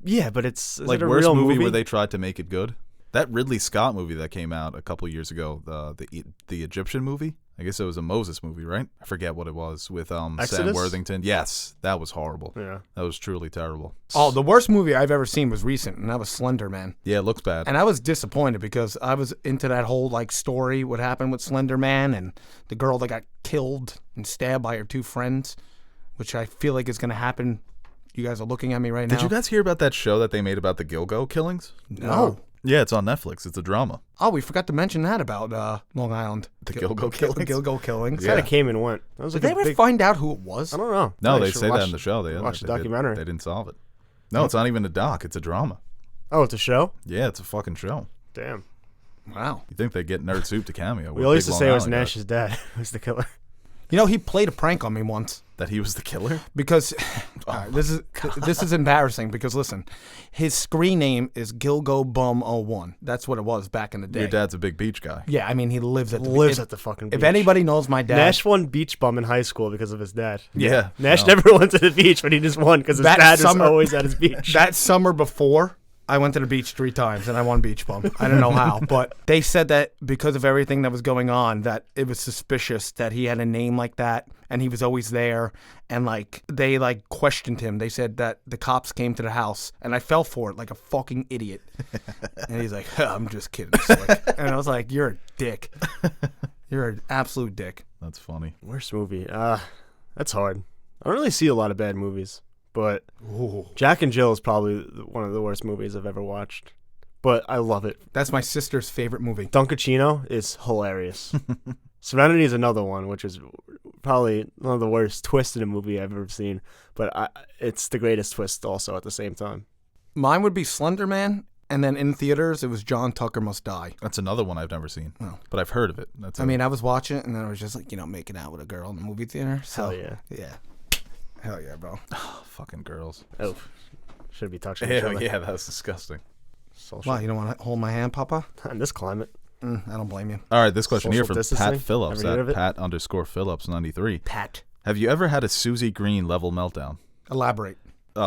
Speaker 1: Yeah, but it's is
Speaker 2: Like
Speaker 1: it a
Speaker 2: worst
Speaker 1: real
Speaker 2: movie where they tried to make it good. That Ridley Scott movie that came out a couple years ago, the Egyptian movie. I guess it was a Moses movie, right? I forget what it was with Sam
Speaker 1: Exodus?
Speaker 2: Worthington. Yes, that was horrible.
Speaker 1: Yeah.
Speaker 2: That was truly terrible.
Speaker 3: Oh, the worst movie I've ever seen was recent, and that was Slender Man.
Speaker 2: Yeah, it looks bad.
Speaker 3: And I was disappointed because I was into that whole like story, what happened with Slender Man and the girl that got killed and stabbed by her two friends, which I feel like is going to happen. You guys are looking at me right now.
Speaker 2: Did you guys hear about that show that they made about the Gilgo killings?
Speaker 3: No.
Speaker 2: Yeah, it's on Netflix. It's a drama.
Speaker 3: Oh, we forgot to mention that about Long Island.
Speaker 2: The Gilgo killings?
Speaker 3: Gilgo killings.
Speaker 2: Yeah.
Speaker 1: Kind of came and went. That was
Speaker 3: Did
Speaker 1: like
Speaker 3: they
Speaker 1: a
Speaker 3: ever
Speaker 1: big.
Speaker 3: find out who it was?
Speaker 1: I don't know.
Speaker 2: No,
Speaker 1: I
Speaker 2: they
Speaker 1: should
Speaker 2: say
Speaker 1: watch-
Speaker 2: that in the show.
Speaker 1: watch the
Speaker 2: they
Speaker 1: documentary.
Speaker 2: They didn't solve it. No, it's not even a doc. It's a drama.
Speaker 1: Oh, it's a show.
Speaker 2: Yeah, it's a fucking show.
Speaker 1: Damn.
Speaker 3: Wow.
Speaker 2: You think they get Nerd Soup to cameo?
Speaker 1: We
Speaker 2: We're
Speaker 1: all
Speaker 2: big
Speaker 1: used to
Speaker 2: Long
Speaker 1: say it was
Speaker 2: Island guys.
Speaker 1: Nash's dad who's the killer.
Speaker 3: You know, he played a prank on me once.
Speaker 2: That he was the killer?
Speaker 3: Because all right, this is embarrassing because listen, his screen name is Gilgo Bum 01. That's what it was back in the day.
Speaker 2: Your dad's a big beach guy.
Speaker 3: Yeah, I mean he lives at the
Speaker 1: Lives
Speaker 3: if,
Speaker 1: at the fucking.
Speaker 3: If
Speaker 1: beach.
Speaker 3: anybody knows my dad,
Speaker 1: Nash won beach bum in high school because of his dad.
Speaker 2: Yeah.
Speaker 1: Nash
Speaker 2: no.
Speaker 1: never went to the beach, but he just won because his
Speaker 3: That
Speaker 1: dad
Speaker 3: summer-
Speaker 1: was always at his beach.
Speaker 3: that summer before I went to the beach 3 times and I won beach bum. I don't know how, but they said that because of everything that was going on, that it was suspicious that he had a name like that and he was always there. And like they like questioned him. They said that the cops came to the house and I fell for it like a fucking idiot. And he's like, I'm just kidding, Slick. And I was like, you're a dick. You're an absolute dick.
Speaker 2: That's funny.
Speaker 1: Worst movie? That's hard. I don't really see a lot of bad movies, but Jack and Jill is probably one of the worst movies I've ever watched. But I love it.
Speaker 3: That's my sister's favorite movie.
Speaker 1: Dunkachino is hilarious. Serenity is another one, which is probably one of the worst twists in a movie I've ever seen. But it's the greatest twist also at the same time.
Speaker 3: Mine would be Slender Man. And then in theaters, it was John Tucker Must Die.
Speaker 2: That's another one I've never seen,
Speaker 3: Oh.
Speaker 2: but I've heard of it. That's
Speaker 3: I mean, I was watching it, and then I was just like, making out with a girl in the movie theater. So,
Speaker 1: Hell yeah.
Speaker 3: Yeah. Hell yeah, bro.
Speaker 2: fucking girls.
Speaker 1: Oh, should be touching each
Speaker 2: Hell
Speaker 1: other.
Speaker 2: yeah, that's disgusting.
Speaker 1: Social.
Speaker 3: Why, you don't want to hold my hand, Papa?
Speaker 1: In this climate.
Speaker 3: I don't blame you.
Speaker 2: All right, this question here
Speaker 1: Social
Speaker 2: from
Speaker 1: distancing?
Speaker 2: Pat Phillips
Speaker 1: Ever heard of
Speaker 2: at
Speaker 1: it?
Speaker 2: Pat_Phillips93.
Speaker 3: Pat.
Speaker 2: Have you ever had a Susie Greene level meltdown?
Speaker 3: Elaborate.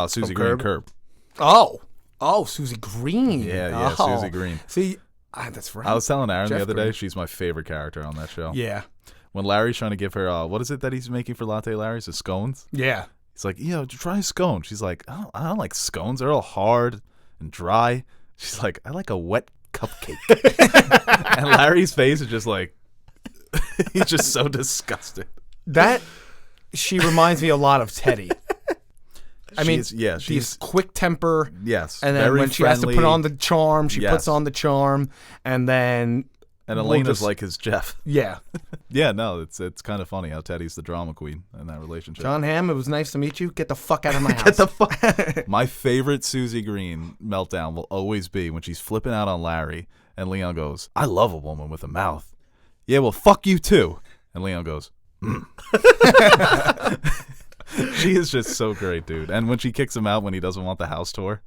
Speaker 2: Susie
Speaker 1: From
Speaker 2: Greene
Speaker 1: Curb?
Speaker 2: Curb.
Speaker 3: Oh, Susie Greene.
Speaker 2: Yeah,
Speaker 3: Oh.
Speaker 2: Susie Greene.
Speaker 3: See, that's right.
Speaker 2: I was telling Aaron
Speaker 3: Jeff
Speaker 2: the other day,
Speaker 3: Green.
Speaker 2: she's my favorite character on that show.
Speaker 3: Yeah.
Speaker 2: When Larry's trying to give her, what is it that he's making for Latte Larry's? The scones?
Speaker 3: Yeah.
Speaker 2: He's like, try a scone. She's like, I don't like scones. They're all hard and dry. She's like, I like a wet cupcake. And Larry's face is just like, he's just so disgusted.
Speaker 3: She reminds me a lot of Teddy. I mean,
Speaker 2: she's
Speaker 3: she's quick temper.
Speaker 2: yes,
Speaker 3: And then
Speaker 2: very
Speaker 3: when she has to put
Speaker 2: friendly.
Speaker 3: on the charm, she
Speaker 2: Yes.
Speaker 3: puts on the charm. And then
Speaker 2: And
Speaker 3: we'll
Speaker 2: Elena's
Speaker 3: just-
Speaker 2: like his Jeff.
Speaker 3: Yeah.
Speaker 2: Yeah, no, it's kind of funny how Teddy's the drama queen in that relationship.
Speaker 3: John Hamm, it was nice to meet you. Get the fuck out of my house.
Speaker 2: Get the fuck. My favorite Susie Greene meltdown will always be when she's flipping out on Larry, and Leon goes, "I love a woman with a mouth." Yeah, well, fuck you too. And Leon goes, She is just so great, dude. And when she kicks him out when he doesn't want the house tour,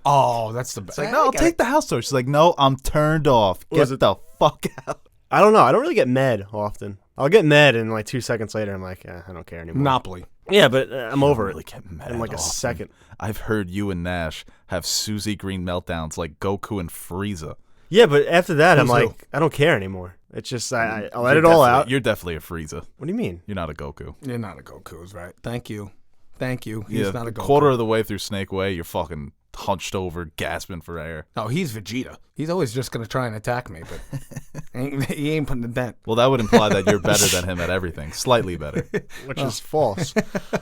Speaker 3: Oh, that's the best.
Speaker 2: it's like, no, I'll take the house tour. She's like, no, I'm turned off. Get the fuck out.
Speaker 1: I don't know. I don't really get mad often. I'll get mad and like 2 seconds later I'm like, I don't care anymore.
Speaker 3: Monopoly.
Speaker 1: Yeah, but I'm over
Speaker 2: Really
Speaker 1: it
Speaker 2: get mad
Speaker 1: in like a
Speaker 2: often.
Speaker 1: second.
Speaker 2: I've heard you and Nash have Susie Greene meltdowns like Goku and Frieza.
Speaker 1: Yeah, but after that I'm
Speaker 3: Who's
Speaker 1: like,
Speaker 3: who?
Speaker 1: I don't care anymore. It's just I let
Speaker 2: You're
Speaker 1: it all
Speaker 2: definitely-
Speaker 1: out.
Speaker 2: You're definitely a Frieza.
Speaker 1: What do you mean?
Speaker 2: You're not a Goku.
Speaker 3: You're not a Goku's, right? Thank you. He's not a Goku.
Speaker 2: Quarter of the way through Snake Way, you're fucking hunched over, gasping for air.
Speaker 3: No, he's Vegeta. He's always just going to try and attack me, but he ain't putting a dent.
Speaker 2: Well, that would imply that you're better than him at everything. Slightly better.
Speaker 1: Which is false.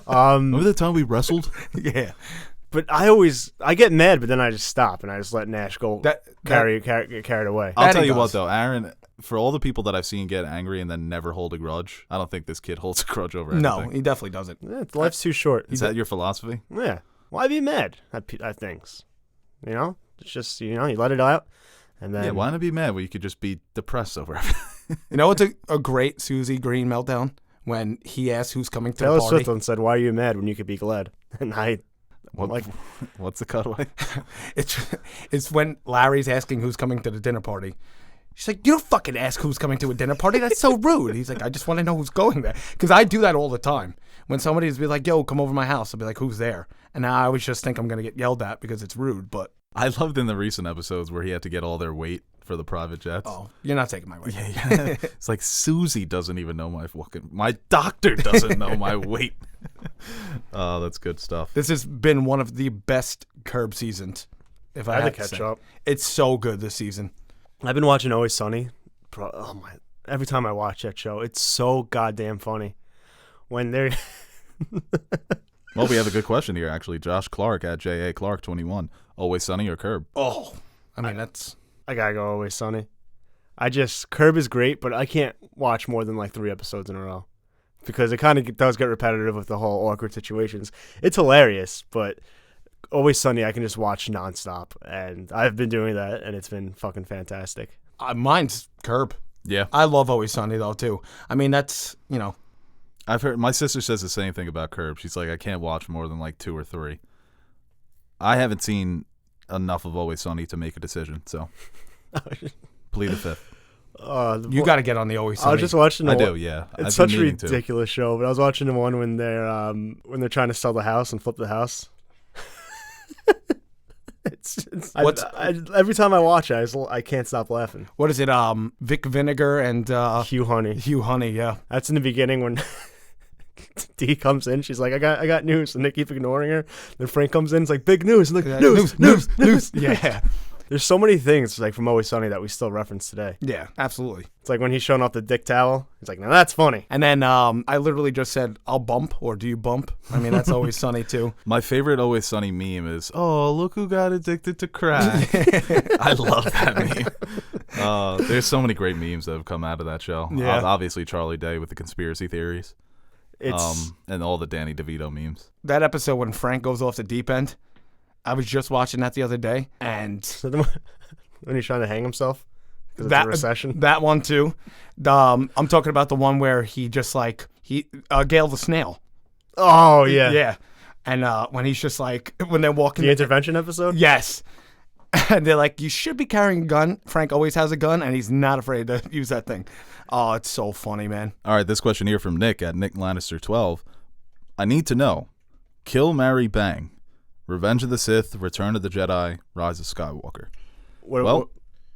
Speaker 2: Remember the time we wrestled?
Speaker 3: Yeah.
Speaker 1: But I get mad, but then I just stop and I just let Nash go get carried away.
Speaker 2: I'll
Speaker 3: That
Speaker 2: tell
Speaker 3: he
Speaker 2: you what,
Speaker 3: does.
Speaker 2: though, Aaron, for all the people that I've seen get angry and then never hold a grudge, I don't think this kid holds a grudge over anything.
Speaker 3: No, he definitely doesn't.
Speaker 1: Yeah, life's too short.
Speaker 2: Is that your philosophy?
Speaker 1: Yeah. Why be mad at things? You know? It's just, you let it out. And then
Speaker 2: Yeah, why not be mad when you could just be depressed over everything?
Speaker 3: You know what's a great Susie Greene meltdown? When he asks who's coming to
Speaker 1: Taylor
Speaker 3: the party.
Speaker 1: Swift once said, "Why are you mad when you could be glad?" And
Speaker 2: What's the cutaway?
Speaker 3: It's when Larry's asking who's coming to the dinner party. She's like, you don't fucking ask who's coming to a dinner party. That's so rude. He's like, I just want to know who's going there. Because I do that all the time. When somebody's be like, yo, come over to my house, I'll be like, who's there? And now I always just think I'm going to get yelled at because it's rude. But,
Speaker 2: I loved in the recent episodes where he had to get all their weight for the private jets.
Speaker 3: oh, you're not taking my weight.
Speaker 2: Yeah. It's like Susie doesn't even know my doctor doesn't know my weight. Oh, that's good stuff.
Speaker 3: This has been one of the best Curb seasons. If I
Speaker 1: I had
Speaker 3: had
Speaker 1: to
Speaker 3: to
Speaker 1: catch
Speaker 3: say.
Speaker 1: up.
Speaker 3: It's so good this season.
Speaker 1: I've been watching Always Sunny. Oh my! Every time I watch that show, it's so goddamn funny. When they're
Speaker 2: Well, we have a good question here, actually. Josh Clark at JA Clark 21. Always Sunny or Curb?
Speaker 3: Oh, I mean, that's...
Speaker 1: I gotta go Always Sunny. Curb is great, but I can't watch more than like 3 episodes in a row because it kind of does get repetitive with the whole awkward situations. It's hilarious, but Always Sunny I can just watch nonstop, and I've been doing that, and it's been fucking fantastic.
Speaker 3: Mine's Curb.
Speaker 2: Yeah.
Speaker 3: I love Always Sunny, though, too. I mean, that's,
Speaker 2: I've heard my sister says the same thing about Curb. She's like, I can't watch more than like 2 or 3. I haven't seen enough of Always Sunny to make a decision, so plead the fifth.
Speaker 3: you got to get on the Always Sunny.
Speaker 1: I was just watching.
Speaker 2: I do, yeah. I've been
Speaker 1: It's such a
Speaker 2: meaning to.
Speaker 1: ridiculous show, but I was watching the one when they're trying to sell the house and flip the house. Every time I watch it, I can't stop laughing.
Speaker 3: What is it? Vic Vinegar and
Speaker 1: Hugh Honey.
Speaker 3: Hugh Honey, yeah.
Speaker 1: That's in the beginning when Dee comes in. She's like, I got news, and they keep ignoring her. Then Frank comes in. It's like, big news. And like, news.
Speaker 3: Yeah.
Speaker 1: There's so many things like from Always Sunny that we still reference today.
Speaker 3: Yeah, absolutely.
Speaker 1: It's like when he's showing off the dick towel. He's like, now that's funny.
Speaker 3: And then I literally just said, I'll bump, or do you bump? I mean, that's Always Sunny, too.
Speaker 2: My favorite Always Sunny meme is, oh, look who got addicted to crack. I love that meme. There's so many great memes that have come out of that show.
Speaker 3: Yeah.
Speaker 2: Obviously, Charlie Day with the conspiracy theories.
Speaker 1: It's
Speaker 2: And all the Danny DeVito memes.
Speaker 3: That episode when Frank goes off the deep end, I was just watching that the other day, and
Speaker 1: when he's trying to hang himself because it's a recession.
Speaker 3: That one, too. I'm talking about the one where he just Gail the Snail.
Speaker 1: Oh, yeah.
Speaker 3: Yeah. And when he's just like, when they're walking.
Speaker 1: The intervention episode?
Speaker 3: Yes. And they're like, you should be carrying a gun. Frank always has a gun, and he's not afraid to use that thing. Oh, it's so funny, man.
Speaker 2: All right, this question here from Nick at Nick Lannister 12. I need to know. Kill, marry, bang. Revenge of the Sith, Return of the Jedi, Rise of Skywalker.
Speaker 1: What,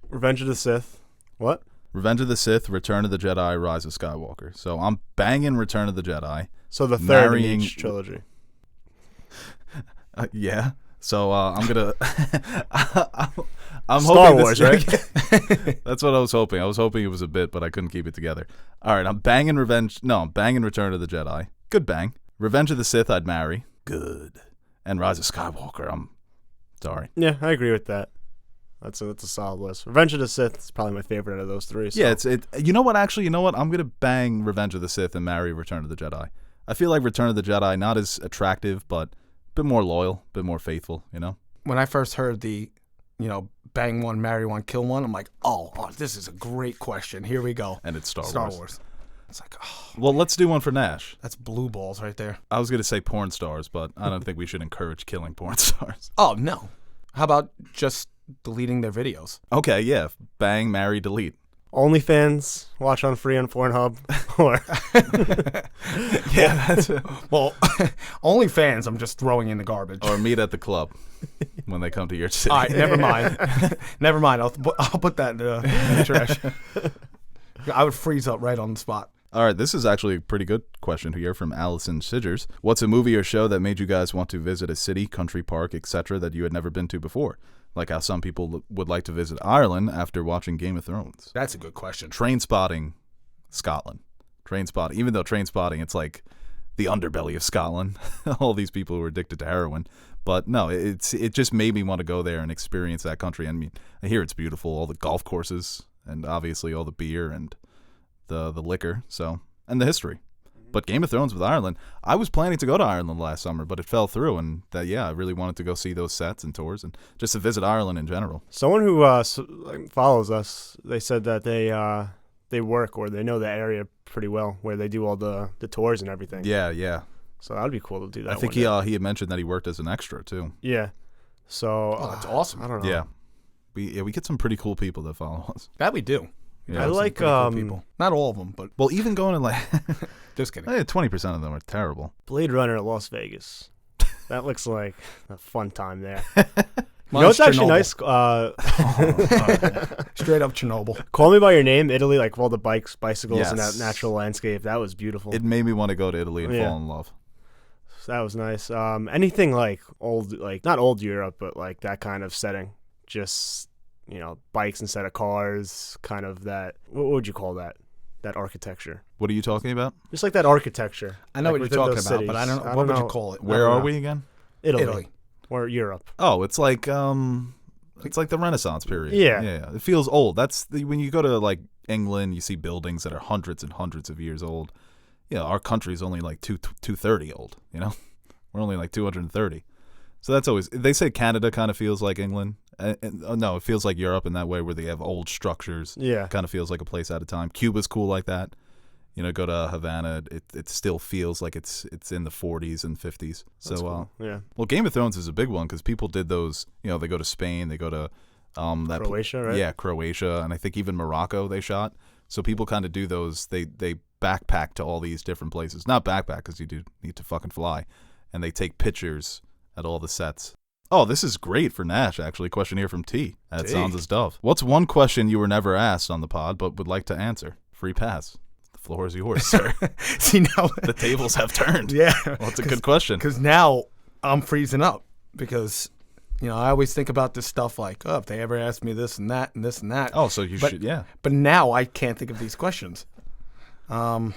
Speaker 1: Revenge of the Sith. What?
Speaker 2: Revenge of the Sith, Return of the Jedi, Rise of Skywalker. So I'm banging Return of the Jedi.
Speaker 1: So the third
Speaker 2: Marrying-
Speaker 1: in each trilogy.
Speaker 2: Yeah. So I'm gonna. I'm
Speaker 1: Star
Speaker 2: hoping
Speaker 1: Wars,
Speaker 2: right? That's what I was hoping. I was hoping it was a bit, but I couldn't keep it together. All right, I'm banging Revenge. No, I'm banging Return of the Jedi. Good bang. Revenge of the Sith, I'd marry. Good. And Rise of Skywalker, I'm sorry.
Speaker 1: Yeah, I agree with that. That's a solid list. Revenge of the Sith is probably my favorite out of those three. So.
Speaker 2: Yeah, you know what? Actually, you know what? I'm gonna bang Revenge of the Sith and marry Return of the Jedi. I feel like Return of the Jedi not as attractive, but a bit more loyal, a bit more faithful. You know.
Speaker 3: When I first heard the, bang one, marry one, kill one, I'm like, oh, this is a great question. Here we go.
Speaker 2: And it's Star Wars.
Speaker 3: It's like, oh,
Speaker 2: Well, let's do one for Nash.
Speaker 3: that's blue balls right there.
Speaker 2: I was gonna say porn stars, but I don't think we should encourage killing porn stars.
Speaker 3: Oh no. How about just deleting their videos?
Speaker 2: Okay, yeah. Bang, marry, delete.
Speaker 1: OnlyFans, watch on free on Pornhub, or
Speaker 2: Yeah, that's
Speaker 3: Well, OnlyFans, I'm just throwing in the garbage.
Speaker 2: or meet at the club when they come to your city.
Speaker 3: All right, never mind. Never mind. I'll put that in the trash. I would freeze up right on the spot.
Speaker 2: All right, this is actually a pretty good question here from Allison Sidgers. What's a movie or show that made you guys want to visit a city, country park, etc. that you had never been to before? Like how some people would like to visit Ireland after watching Game of Thrones.
Speaker 3: That's a good question.
Speaker 2: Train Spotting, Scotland. Train Spotting, even though Train Spotting, it's like the underbelly of Scotland. All these people who are addicted to heroin. But no, it just made me want to go there and experience that country. I mean, I hear it's beautiful, all the golf courses, and obviously all the beer and the liquor, and the history. But Game of Thrones with Ireland, I was planning to go to Ireland last summer, but it fell through, and I really wanted to go see those sets and tours and just to visit Ireland in general.
Speaker 1: someone who follows us, they said that they work or they know the area pretty well, where they do all the tours and everything.
Speaker 2: Yeah.
Speaker 1: So that'd be cool to do that.
Speaker 2: I think he had mentioned that he worked as an extra too.
Speaker 1: Yeah. So
Speaker 3: That's awesome.
Speaker 1: I don't know.
Speaker 2: Yeah. We get some pretty cool people that follow us.
Speaker 3: That we do.
Speaker 2: Yeah,
Speaker 1: I
Speaker 3: Some
Speaker 1: like
Speaker 3: pretty cool people. Not all of them, but
Speaker 2: Well, even going to like
Speaker 3: just kidding.
Speaker 2: 20% of them are terrible.
Speaker 1: Blade Runner Las Vegas. That looks like a fun time there.
Speaker 3: Mine's
Speaker 1: It's actually
Speaker 3: Chernobyl.
Speaker 1: nice.
Speaker 3: Straight up Chernobyl.
Speaker 1: Call Me by Your Name, Italy, like all the bicycles and that
Speaker 2: Yes.
Speaker 1: natural landscape. That was beautiful.
Speaker 2: It made me want to go to Italy and
Speaker 1: Yeah.
Speaker 2: fall in love.
Speaker 1: So that was nice. Anything like old, like not old Europe, but like that kind of setting. Just, bikes instead of cars, kind of that. What would you call that? That architecture.
Speaker 2: What are you talking about?
Speaker 1: Just like that architecture.
Speaker 3: I know
Speaker 1: like
Speaker 3: what you're
Speaker 1: within
Speaker 3: talking
Speaker 1: those
Speaker 3: about, but I
Speaker 1: cities.
Speaker 3: don't know. What would you call it?
Speaker 2: Where
Speaker 1: don't
Speaker 2: are
Speaker 1: know.
Speaker 2: we again?
Speaker 1: Italy. Or Europe.
Speaker 2: Oh, it's like the Renaissance period.
Speaker 1: Yeah.
Speaker 2: Yeah. It feels old. When you go to like England, you see buildings that are hundreds and hundreds of years old. Yeah, our country's only like 230 old, We're only like 230. So that's always, they say Canada kind of feels like England. No, it feels like Europe in that way where they have old structures.
Speaker 1: Yeah.
Speaker 2: Kind of feels like a place at a time. Cuba's cool like that. Go to Havana, it still feels like it's in the 40s and 50s.
Speaker 1: That's cool. Yeah.
Speaker 2: Well, Game of Thrones is a big one because people did those. They go to Spain, they go to that
Speaker 1: Croatia, right?
Speaker 2: Yeah, Croatia, and I think even Morocco they shot. So people kind of do those. They backpack to all these different places. Not backpack because you do need to fucking fly, and they take pictures at all the sets. Oh, this is great for Nash, actually. Question here from T at Sounds as Dove. What's one question you were never asked on the pod but would like to answer? Free pass. The floor is yours, sir.
Speaker 3: See, now
Speaker 2: The tables have turned.
Speaker 3: yeah.
Speaker 2: Well, it's a good question.
Speaker 3: Because now I'm freezing up because, I always think about this stuff like, oh, if they ever ask me this and that and this and that.
Speaker 2: Oh, so you
Speaker 3: But-
Speaker 2: should, yeah.
Speaker 3: But now I can't think of these questions. Why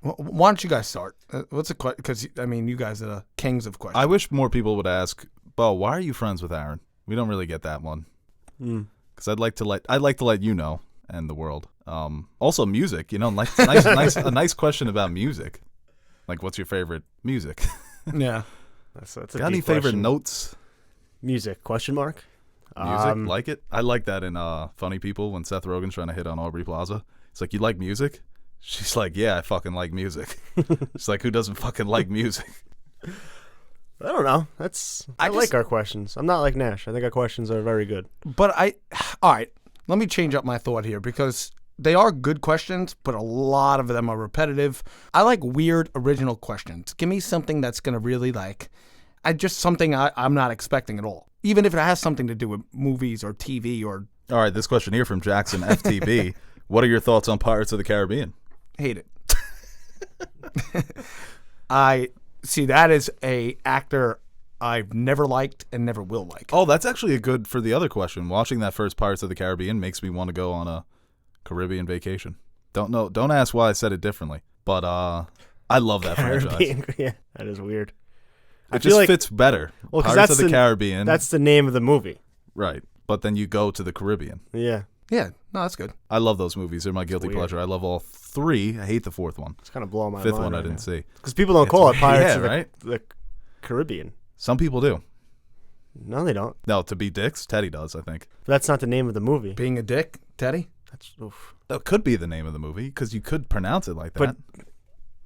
Speaker 3: don't you guys start? What's a question? Because, you guys are the kings of questions.
Speaker 2: I wish more people would ask, Bo, why are you friends with Aaron? We don't really get that one. Because I'd like to let you know and the world. Also, music. A nice question about music. Like, what's your favorite music?
Speaker 3: yeah.
Speaker 1: That's a
Speaker 2: Got any
Speaker 1: deep
Speaker 2: favorite
Speaker 1: question.
Speaker 2: notes?
Speaker 1: Music? Question mark.
Speaker 2: Music, like it? I like that in Funny People when Seth Rogen's trying to hit on Aubrey Plaza. It's like, you like music? She's like, yeah, I fucking like music. It's like, who doesn't fucking like music?
Speaker 1: I don't know. I like
Speaker 3: just-
Speaker 1: our questions. I'm not like Nash. I think our questions are very good.
Speaker 3: But all right, let me change up my thought here because they are good questions, but a lot of them are repetitive. I like weird, original questions. Give me something that's going to really something I'm not expecting at all. Even if it has something to do with movies or TV or
Speaker 2: All right, this question here from Jackson FTB. What are your thoughts on Pirates of the Caribbean?
Speaker 3: hate it. I see that is a actor I've never liked and never will like.
Speaker 2: Oh, that's actually a good for the other question. Watching that first Pirates of the Caribbean makes me want to go on a Caribbean vacation. Don't ask why I said it differently, but I love that franchise.
Speaker 1: Caribbean. Yeah, that is weird.
Speaker 2: It just fits better.
Speaker 1: Well, 'cause
Speaker 2: Pirates of
Speaker 1: that's
Speaker 2: the Caribbean.
Speaker 1: That's the name of the movie.
Speaker 2: right. but then you go to the Caribbean.
Speaker 1: Yeah.
Speaker 3: Yeah, no, that's good.
Speaker 2: I love those movies. They're my guilty
Speaker 1: weird.
Speaker 2: pleasure. I love all three. I hate the fourth one.
Speaker 1: It's kind of blowing my
Speaker 2: Fifth
Speaker 1: mind.
Speaker 2: one I
Speaker 1: right
Speaker 2: didn't
Speaker 1: now.
Speaker 2: see.
Speaker 1: Because people don't call it Pirates
Speaker 2: yeah,
Speaker 1: of the,
Speaker 2: right?
Speaker 1: the Caribbean.
Speaker 2: Some people do.
Speaker 1: No, they don't.
Speaker 2: No, to be dicks, Teddy does, I think.
Speaker 1: But that's not the name of the movie.
Speaker 3: Being a dick, Teddy?
Speaker 1: That's oof.
Speaker 2: That could be the name of the movie because you could pronounce it like that.
Speaker 1: But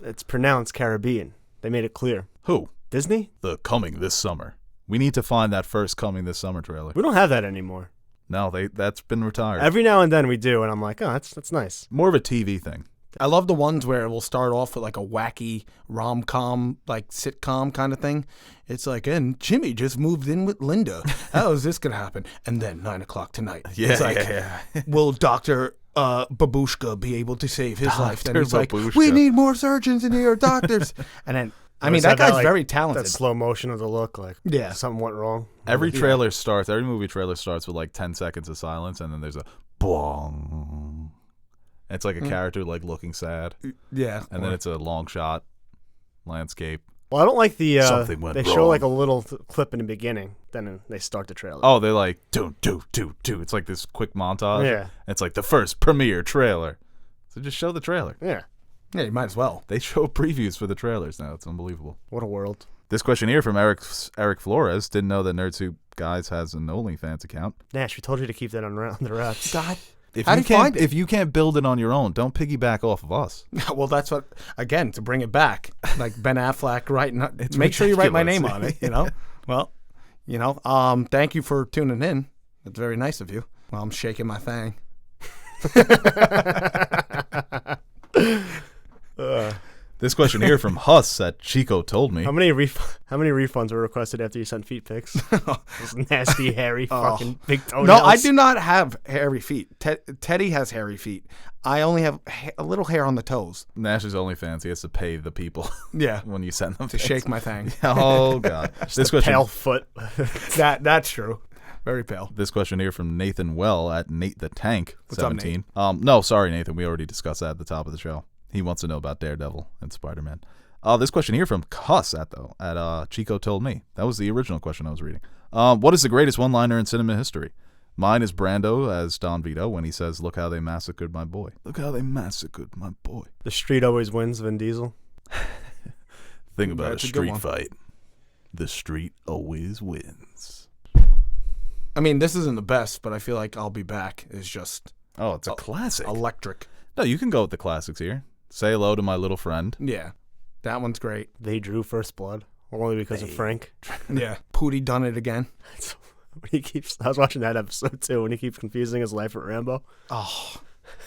Speaker 1: it's pronounced Caribbean. They made it clear.
Speaker 2: Who?
Speaker 1: Disney?
Speaker 2: The Coming This Summer. We need to find that first Coming This Summer trailer.
Speaker 1: We don't have that anymore.
Speaker 2: No, that's been retired.
Speaker 1: Every now and then we do, and I'm like, oh, that's nice.
Speaker 2: More of a TV thing.
Speaker 3: I love the ones where it will start off with like a wacky rom-com, like sitcom kind of thing. It's like, and Jimmy just moved in with Linda. How is this going to happen? And then 9 o'clock tonight.
Speaker 2: Yeah,
Speaker 3: it's like,
Speaker 2: yeah.
Speaker 3: will Dr. Babushka be able to save his life? Then he's like,
Speaker 2: Babushka.
Speaker 3: we need more surgeons in here, doctors. And then, I mean, that guy's very talented.
Speaker 1: That slow motion of the look, like
Speaker 3: Yeah.
Speaker 1: something went wrong.
Speaker 2: Every movie trailer starts with like 10 seconds of silence, and then there's a bong. It's like a character like looking sad,
Speaker 3: Yeah.
Speaker 2: and then it's a long shot landscape.
Speaker 1: Well, I don't like the
Speaker 2: Something went
Speaker 1: they
Speaker 2: wrong.
Speaker 1: show like a little clip in the beginning, then they start the trailer.
Speaker 2: Oh, they're like do. It's like this quick montage.
Speaker 1: Yeah.
Speaker 2: It's like the first premiere trailer. So just show the trailer.
Speaker 1: Yeah.
Speaker 3: Yeah, you might as well.
Speaker 2: They show previews for the trailers now. It's unbelievable.
Speaker 1: What a world.
Speaker 2: This question here from Eric Flores. Didn't know that NerdSoup Guys has an OnlyFans account.
Speaker 1: Nash, we told you to keep that on the wraps.
Speaker 3: God.
Speaker 2: If
Speaker 3: How
Speaker 2: you
Speaker 3: do you
Speaker 2: can't,
Speaker 3: find it?
Speaker 2: if you can't build it on your own, don't piggyback off of us.
Speaker 3: Well, that's what, again, to bring it back, like Ben Affleck writing, make sure you write my name on it, you know? Well, you know, thank you for tuning in. That's very nice of you. Well, I'm shaking my thing.
Speaker 2: This question here from Huss at Chico Told Me.
Speaker 1: How many refunds were requested after you sent feet pics? Those nasty, hairy, fucking big toenails.
Speaker 3: No, I do not have hairy feet. Teddy has hairy feet. I only have a little hair on the toes.
Speaker 2: Nash's OnlyFans, he has to pay the people
Speaker 3: Yeah.
Speaker 2: when you send them
Speaker 3: To shake my thing.
Speaker 2: Oh, God. This question,
Speaker 1: Pale foot.
Speaker 3: That's true. Very pale.
Speaker 2: This question here from Nathan Well at Nate the Tank,
Speaker 3: What's up,
Speaker 2: 17. No, sorry, Nathan. We already discussed that at the top of the show. He wants to know about Daredevil and Spider-Man. This question here from Cuss at Chico Told Me. That was the original question I was reading. What is the greatest one-liner in cinema history? Mine is Brando as Don Vito when he says, "Look how they massacred my boy. Look how they massacred my boy."
Speaker 1: The street always wins, Vin Diesel.
Speaker 2: Think about
Speaker 3: That's
Speaker 2: a
Speaker 3: a good
Speaker 2: street
Speaker 3: one.
Speaker 2: fight. The street always wins.
Speaker 3: I mean, this isn't the best, but I feel like I'll Be Back is just
Speaker 2: Oh, it's a classic.
Speaker 3: electric.
Speaker 2: No, you can go with the classics here. Say hello to my little friend.
Speaker 3: Yeah. That one's great.
Speaker 1: They drew first blood only because of Frank.
Speaker 3: Yeah. Pootie done it again.
Speaker 1: When I was watching that episode too when he keeps confusing his life with Rambo.
Speaker 3: Oh.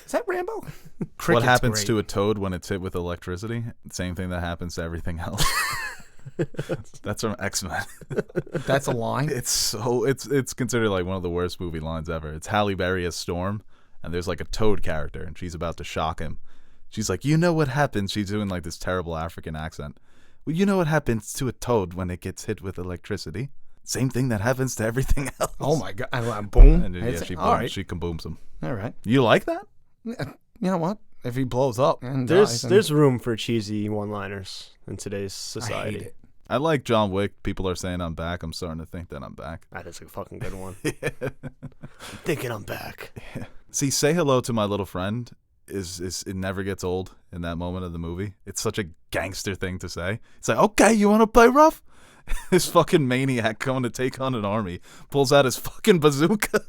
Speaker 3: Is that Rambo?
Speaker 2: What
Speaker 3: Cricket's
Speaker 2: happens
Speaker 3: great.
Speaker 2: to a toad when it's hit with electricity? Same thing that happens to everything else. That's from X-Men.
Speaker 3: That's a line?
Speaker 2: It's considered like one of the worst movie lines ever. It's Halle Berry as Storm, and there's like a toad character, and she's about to shock him. She's like, you know what happens? She's doing like this terrible African accent. Well, you know what happens to a toad when it gets hit with electricity? Same thing that happens to everything else.
Speaker 3: Oh my God. And boom.
Speaker 2: And yeah, she
Speaker 3: all right.
Speaker 2: she kabooms him.
Speaker 3: All right.
Speaker 2: You like that?
Speaker 3: You know what? If he blows up and dies, then
Speaker 1: There's room for cheesy one-liners in today's
Speaker 3: I
Speaker 1: society.
Speaker 3: hate it.
Speaker 2: I like John Wick. People are saying I'm back. I'm starting to think that I'm back.
Speaker 1: That is a fucking good one. I'm thinking I'm back.
Speaker 2: See, say hello to my little friend is it never gets old in that moment of the movie. It's such a gangster thing to say. It's like, okay, you want to play rough? This fucking maniac coming to take on an army pulls out his fucking bazooka.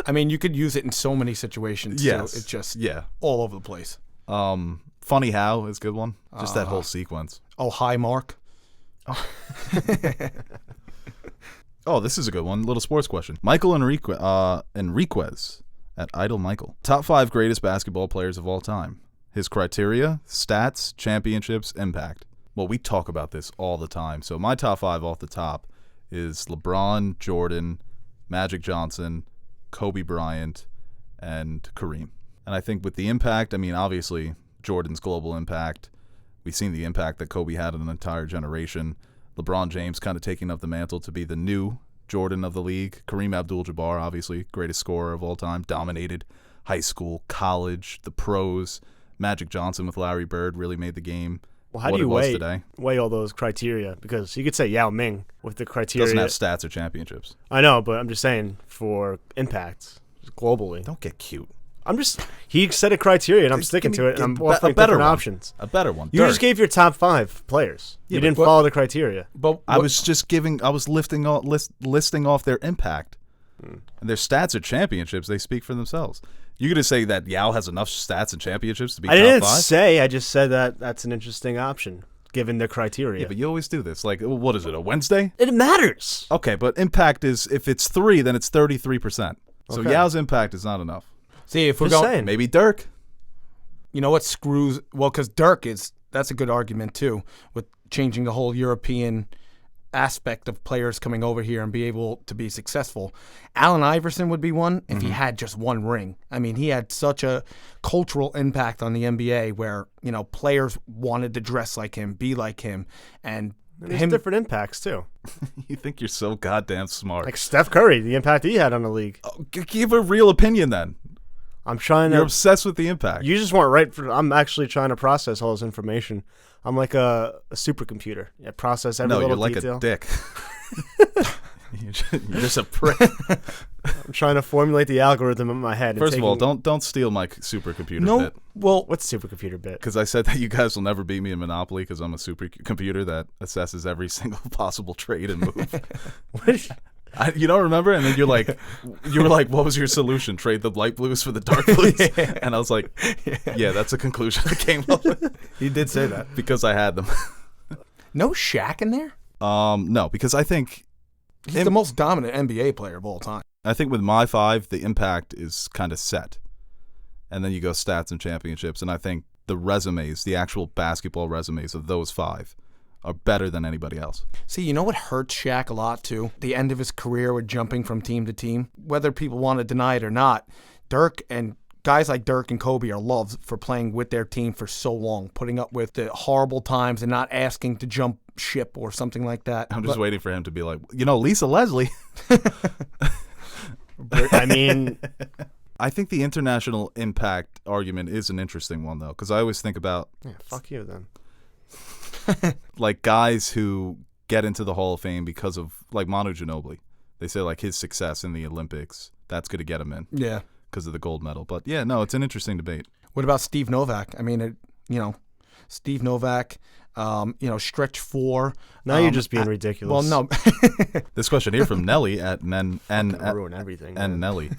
Speaker 3: I mean, you could use it in so many situations.
Speaker 2: Yes.
Speaker 3: So it's just
Speaker 2: Yeah.
Speaker 3: all over the place.
Speaker 2: Funny How is a good one. Just that whole sequence.
Speaker 3: Oh, hi, Mark.
Speaker 2: Oh, this is a good one. Little sports question. Michael Enriquez at Idle Michael. Top 5 greatest basketball players of all time. His criteria, stats, championships, impact. Well, we talk about this all the time. So my top 5 off the top is LeBron, Jordan, Magic Johnson, Kobe Bryant, and Kareem. And I think with the impact, I mean, obviously, Jordan's global impact. We've seen the impact that Kobe had on an entire generation. LeBron James kind of taking up the mantle to be the new Jordan of the league. Kareem Abdul-Jabbar, obviously, greatest scorer of all time, dominated high school, college, the pros. Magic Johnson with Larry Bird really made the game
Speaker 1: Well, how
Speaker 2: what
Speaker 1: do you
Speaker 2: it was today.
Speaker 1: weigh all those criteria? Because you could say Yao Ming with the criteria.
Speaker 2: Doesn't have stats or championships.
Speaker 1: I know, but I'm just saying for impact globally.
Speaker 2: Don't get cute.
Speaker 1: He set a criteria, and I'm sticking to it, and I'm offering different options.
Speaker 2: A better one.
Speaker 1: You just gave your top 5 players.
Speaker 2: Yeah,
Speaker 1: you didn't follow the criteria.
Speaker 3: But
Speaker 2: I was listing off their impact. And their stats or championships, they speak for themselves. You gonna say that Yao has enough stats and championships to be
Speaker 1: I
Speaker 2: top
Speaker 1: didn't
Speaker 2: 5?
Speaker 1: say. I just said that that's an interesting option, given the criteria.
Speaker 2: Yeah, but you always do this. Like, what is it, a Wednesday?
Speaker 1: It matters.
Speaker 2: Okay, but impact is, if it's 3, then it's 33%. So
Speaker 1: Okay.
Speaker 2: Yao's impact is not enough.
Speaker 3: see, if we're
Speaker 1: Just
Speaker 3: going,
Speaker 1: saying.
Speaker 2: Maybe Dirk.
Speaker 3: you know what screws? Well, because Dirk that's a good argument too, with changing the whole European aspect of players coming over here and be able to be successful. Allen Iverson would be one if he had just one ring. I mean, he had such a cultural impact on the NBA where, you know, players wanted to dress like him, be like him, and
Speaker 1: There's different impacts, too.
Speaker 2: You think you're so goddamn smart.
Speaker 1: Like Steph Curry, the impact he had on the league.
Speaker 2: Give a real opinion then.
Speaker 1: I'm trying
Speaker 2: You're
Speaker 1: to...
Speaker 2: obsessed with the impact.
Speaker 1: You just weren't right. I'm actually trying to process all this information. I'm like a supercomputer. I process every
Speaker 2: No,
Speaker 1: little
Speaker 2: you're like
Speaker 1: detail.
Speaker 2: a dick. You're just a prick.
Speaker 1: I'm trying to formulate the algorithm in my head. and
Speaker 2: First of all,
Speaker 1: taking-
Speaker 2: don't steal my supercomputer
Speaker 3: no.
Speaker 2: bit.
Speaker 3: Well,
Speaker 1: What's supercomputer bit?
Speaker 2: Because I said that you guys will never beat me in Monopoly because I'm a supercomputer that assesses every single possible trade and move. You don't remember? And then you were like, what was your solution? Trade the light blues for the dark blues? And I was like, yeah, that's a conclusion I came up with.
Speaker 3: he did say that.
Speaker 2: Because I had them.
Speaker 3: No Shaq in there.
Speaker 2: No, because I think
Speaker 3: He's the most dominant NBA player of all time.
Speaker 2: with my 5, the impact is kind of set. And then you go stats and championships. And I think the resumes, the actual basketball resumes of those 5 are better than anybody else.
Speaker 3: See, you know what hurts Shaq a lot, too? The end of his career with jumping from team to team. Whether people want to deny it or not, Dirk and guys like Dirk and Kobe are loved for playing with their team for so long, putting up with the horrible times and not asking to jump ship or something like that.
Speaker 2: I'm just waiting for him to be like, Lisa Leslie.
Speaker 1: I mean,
Speaker 2: I think the international impact argument is an interesting one, though, because I always think about
Speaker 1: yeah, fuck you then.
Speaker 2: like guys who get into the Hall of Fame because of like Manu Ginobili. They say like his success in the Olympics, that's going to get him in
Speaker 3: Yeah.
Speaker 2: because of the gold medal. But yeah, no, it's an interesting debate.
Speaker 3: What about Steve Novak? I mean, Steve Novak, stretch 4.
Speaker 1: Now you're just being ridiculous.
Speaker 3: Well, no.
Speaker 2: This question here from Nelly at
Speaker 1: ruin everything.
Speaker 2: and
Speaker 1: man.
Speaker 2: Nelly.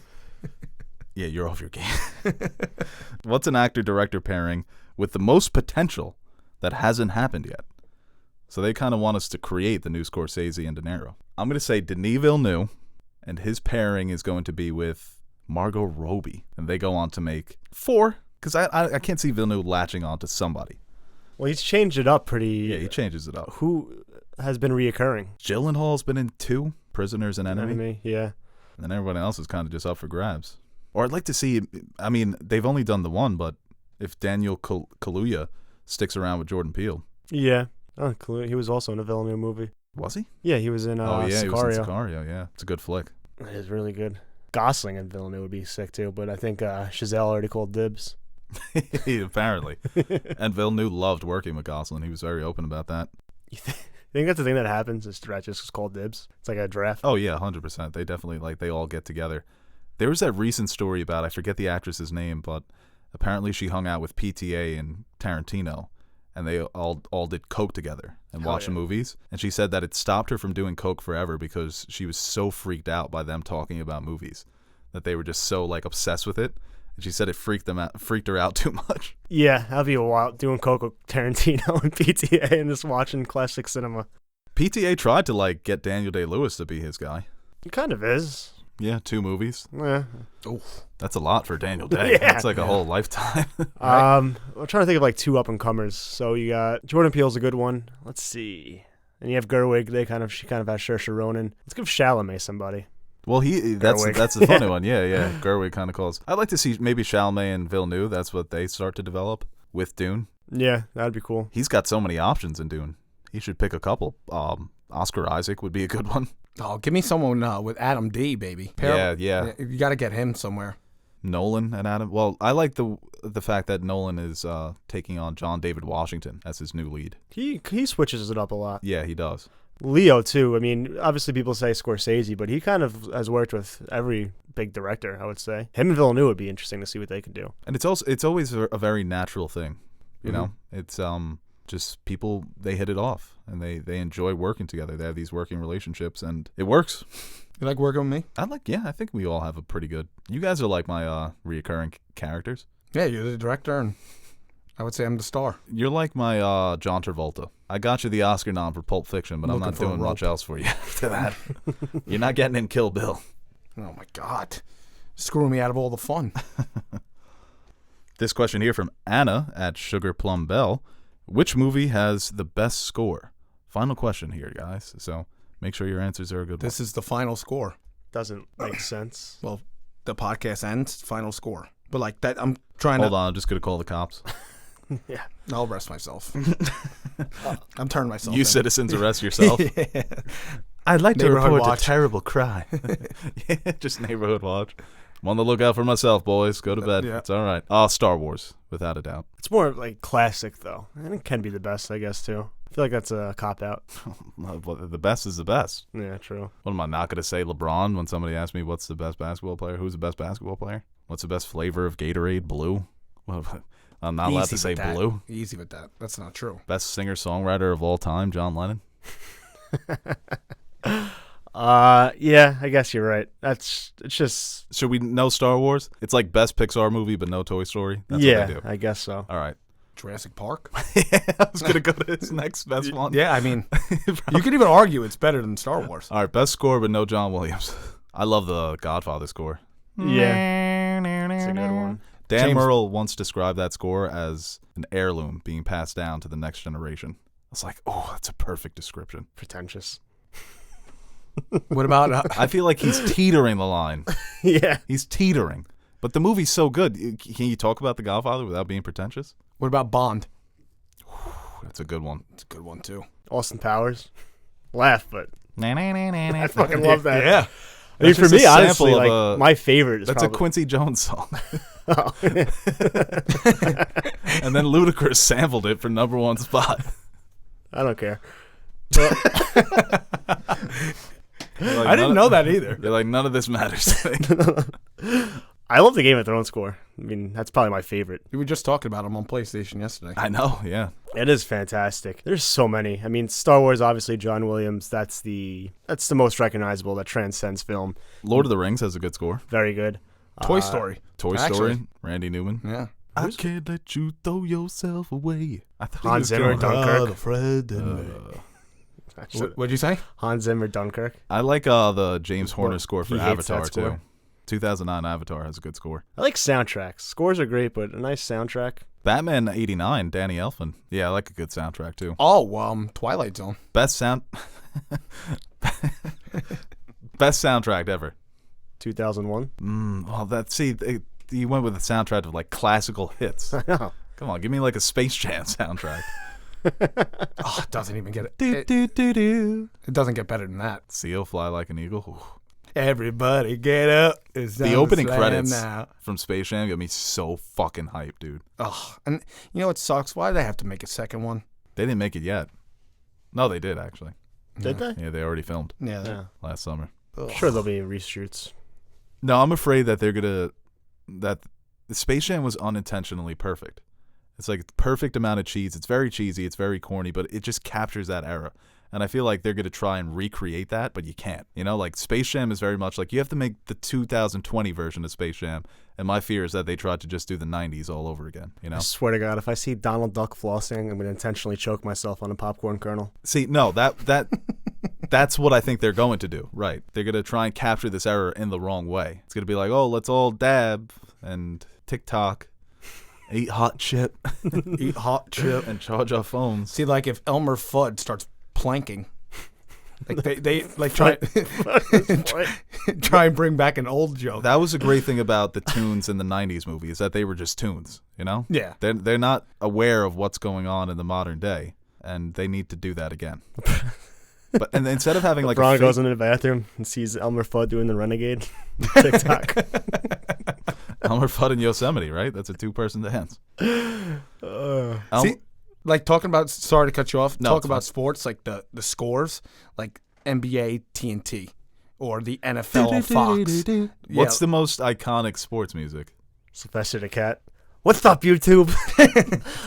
Speaker 2: Yeah, you're off your game. What's an actor-director pairing with the most potential that hasn't happened yet? So they kind of want us to create the new Scorsese and De Niro. I'm going to say Denis Villeneuve, and his pairing is going to be with Margot Robbie. And they go on to make 4, because I can't see Villeneuve latching on to somebody.
Speaker 1: Well, he's changed it up pretty.
Speaker 2: Yeah, he changes it up.
Speaker 1: Who has been reoccurring?
Speaker 2: Gyllenhaal's been in 2, Prisoners and Enemy.
Speaker 1: Yeah.
Speaker 2: And then everyone else is kind of just up for grabs. Or I'd like to see, I mean, they've only done the one, but if Daniel Kaluuya sticks around with Jordan Peele.
Speaker 1: Yeah. Oh, he was also in a Villeneuve movie.
Speaker 2: Was he?
Speaker 1: Yeah, he was in
Speaker 2: He
Speaker 1: Sicario.
Speaker 2: was in Sicario, yeah. It's a good flick.
Speaker 1: It is really good. Gosling and Villeneuve would be sick too, but I think Chazelle already called dibs.
Speaker 2: Apparently. And Villeneuve loved working with Gosling. He was very open about that.
Speaker 1: You think that's the thing that happens is stretches is called dibs? It's like a draft.
Speaker 2: Oh, yeah, 100%. They definitely, they all get together. There was that recent story about, I forget the actress's name, but apparently she hung out with PTA and Tarantino, and they all did coke together and watched the movies. And she said that it stopped her from doing coke forever because she was so freaked out by them talking about movies, that they were just so like obsessed with it. And she said it freaked her out too much.
Speaker 1: Yeah, that'd be a while doing coke with Tarantino and PTA and just watching classic cinema.
Speaker 2: PTA tried to like get Daniel Day-Lewis to be his guy.
Speaker 1: He kind of is.
Speaker 2: Yeah, 2 movies.
Speaker 1: Yeah.
Speaker 3: Oof.
Speaker 2: That's a lot for Daniel Day.
Speaker 1: Yeah.
Speaker 2: That's like a whole lifetime.
Speaker 1: I'm trying to think of like 2 up-and-comers. So you got Jordan Peele's a good one. Let's see. And you have Gerwig. She kind of has Saoirse Ronan. Let's give Chalamet somebody.
Speaker 2: Well, that's
Speaker 1: Gerwig.
Speaker 2: the funny one. Yeah. Gerwig kind of calls. I'd like to see maybe Chalamet and Villeneuve. That's what they start to develop with Dune.
Speaker 1: Yeah, that'd be cool.
Speaker 2: He's got so many options in Dune. He should pick a couple. Oscar Isaac would be a good one.
Speaker 3: Oh, give me someone with Adam D, baby.
Speaker 2: Yeah.
Speaker 3: You got to get him somewhere.
Speaker 2: Nolan and Adam. Well, I like the fact that Nolan is taking on John David Washington as his new lead.
Speaker 1: He switches it up a lot.
Speaker 2: Yeah, he does.
Speaker 1: Leo too. I mean, obviously people say Scorsese, but he kind of has worked with every big director, I would say. Him and Villeneuve would be interesting to see what they can do.
Speaker 2: And it's always a very natural thing, you know. It's just people, they hit it off and they enjoy working together. They have these working relationships and it works.
Speaker 3: You like working with me?
Speaker 2: I think we all have a pretty good. You guys are like my reoccurring characters.
Speaker 3: Yeah, you're the director, and I would say I'm the star.
Speaker 2: You're like my John Travolta. I got you the Oscar nom for Pulp Fiction, but I'm not doing much else for you after that. You're not getting in Kill Bill.
Speaker 3: Oh my God, screwing me out of all the fun.
Speaker 2: This question here from Anna at Sugar Plum Bell. Which movie has the best score? Final question here, guys. So make sure your answers are a good one.
Speaker 3: This is the final score.
Speaker 1: Doesn't make sense.
Speaker 3: Well, the podcast ends, final score. But like that, I'm trying to...
Speaker 2: Hold on, I'm just going to call the cops.
Speaker 1: Yeah.
Speaker 3: I'll arrest myself. I'm turning myself
Speaker 2: You
Speaker 3: in.
Speaker 2: citizens arrest yourself.
Speaker 3: Yeah.
Speaker 2: I'd like to report
Speaker 3: watch.
Speaker 2: a terrible crime. Yeah, just neighborhood watch. I'm on the lookout for myself, boys. Go to bed.
Speaker 3: Yeah.
Speaker 2: It's all right. Star Wars, without a doubt.
Speaker 1: It's more like classic, though. And it can be the best, I guess, too. I feel like that's a cop-out.
Speaker 2: The best is the best.
Speaker 1: Yeah, true.
Speaker 2: What am I not going to say LeBron when somebody asks me what's the best basketball player? Who's the best basketball player? What's the best flavor of Gatorade? Blue? Well, I'm not allowed to say blue.
Speaker 3: Easy with that. That's not true.
Speaker 2: Best singer-songwriter of all time, John Lennon?
Speaker 1: Yeah, I guess you're right. It's just...
Speaker 2: Should we know Star Wars? It's like best Pixar movie, but no Toy Story? That's
Speaker 1: yeah,
Speaker 2: what they do.
Speaker 1: I guess so.
Speaker 2: All right.
Speaker 3: Jurassic Park?
Speaker 2: Yeah, I was going to go to his next best one.
Speaker 3: Yeah, I mean, you could even argue it's better than Star Wars.
Speaker 2: All right, best score, but no John Williams. I love the Godfather score.
Speaker 1: Yeah. It's a good one.
Speaker 2: Dan
Speaker 3: James-
Speaker 2: Merle once described that score as an heirloom being passed down to the next generation. I was like, oh, that's a perfect description.
Speaker 1: Pretentious.
Speaker 3: What about...
Speaker 2: I feel like he's teetering the line.
Speaker 1: Yeah.
Speaker 2: He's teetering. But the movie's so good. Can you talk about The Godfather without being pretentious?
Speaker 3: What about Bond?
Speaker 2: That's a good one.
Speaker 3: It's a good one, too.
Speaker 1: Austin Powers. Laugh, but I
Speaker 2: I
Speaker 1: fucking love that.
Speaker 3: Yeah.
Speaker 1: I mean,
Speaker 2: That's
Speaker 1: for
Speaker 2: just a
Speaker 1: me, honestly,
Speaker 2: sample of
Speaker 1: like, my favorite is
Speaker 2: That's a
Speaker 1: probably...
Speaker 2: Quincy Jones song.
Speaker 1: Oh.
Speaker 2: And then Ludacris sampled it for #1 spot.
Speaker 1: I don't care.
Speaker 2: Like,
Speaker 3: I didn't know that either.
Speaker 2: You're like, none of this matters.
Speaker 1: I love the Game of Thrones score. I mean, that's probably my favorite.
Speaker 3: We were just talking about him on PlayStation yesterday.
Speaker 2: I know, yeah.
Speaker 1: It is fantastic. There's so many. I mean, Star Wars, obviously, John Williams. That's the most recognizable. That transcends film.
Speaker 2: Lord of the Rings has a good score.
Speaker 1: Very good.
Speaker 3: Toy Story.
Speaker 2: Toy
Speaker 3: Actually.
Speaker 2: Story, Randy Newman.
Speaker 3: Yeah.
Speaker 2: I can't let you throw yourself away. I thought
Speaker 1: Hans Zimmer, Dunkirk.
Speaker 3: What'd you say?
Speaker 1: Hans Zimmer, Dunkirk.
Speaker 2: I like the James Horner score for
Speaker 1: He hates
Speaker 2: Avatar,
Speaker 1: that score.
Speaker 2: too. 2009 Avatar has a good score.
Speaker 1: I like soundtracks. Scores are great, but a nice soundtrack.
Speaker 2: Batman 89, Danny Elfman. Yeah, I like a good soundtrack, too.
Speaker 3: Oh, Twilight Zone.
Speaker 2: Best soundtrack ever.
Speaker 1: 2001.
Speaker 2: Well, you went with a soundtrack of like classical hits.
Speaker 1: I know.
Speaker 2: Come on, give me like a Space Jam soundtrack.
Speaker 3: Oh, it doesn't even get it. It doesn't get better than that.
Speaker 2: Seal, Fly Like an Eagle. Ooh.
Speaker 3: Everybody get up. It's
Speaker 2: The
Speaker 3: time to
Speaker 2: opening
Speaker 3: slam
Speaker 2: credits
Speaker 3: now.
Speaker 2: from Space Jam got me so fucking hyped, dude.
Speaker 3: Oh, and you know what sucks? Why do they have to make a second one?
Speaker 2: They didn't make it yet. No, they did actually.
Speaker 1: Did they?
Speaker 2: Yeah, they already filmed
Speaker 3: Yeah.
Speaker 1: Yeah.
Speaker 2: last summer.
Speaker 1: Sure, there'll be reshoots.
Speaker 2: No, I'm afraid that that the Space Jam was unintentionally perfect. It's like the perfect amount of cheese. It's very cheesy. It's very corny, but it just captures that era. And I feel like they're going to try and recreate that, but you can't. You know, like Space Jam is very much like you have to make the 2020 version of Space Jam. And my fear is that they tried to just do the 90s all over again, you know?
Speaker 1: I swear to God, if I see Donald Duck flossing, I'm going to intentionally choke myself on a popcorn kernel.
Speaker 2: See, no, that's what I think they're going to do. Right. They're going to try and capture this era in the wrong way. It's going to be like, oh, let's all dab and TikTok, eat hot chip,
Speaker 3: Eat hot chip.
Speaker 2: and charge our phones.
Speaker 3: See, like if Elmer Fudd starts planking, like they like try and bring back an old joke.
Speaker 2: That was a great thing about the tunes in the 90s movie is that they were just tunes, you know?
Speaker 3: Yeah.
Speaker 2: They're not aware of what's going on in the modern day, and they need to do that again. And instead of having like
Speaker 1: Ron
Speaker 2: a
Speaker 1: goes into the bathroom and sees Elmer Fudd doing the Renegade TikTok.
Speaker 2: Elmer Fudd and Yosemite, right? That's a 2-person dance.
Speaker 3: See, like talking about, sorry to cut you off,
Speaker 2: No,
Speaker 3: talk
Speaker 2: it's
Speaker 3: about
Speaker 2: fine.
Speaker 3: sports, like the scores, like NBA TNT or the NFL Fox.
Speaker 2: What's the most iconic sports music?
Speaker 1: Sylvester the Cat. What's up, YouTube?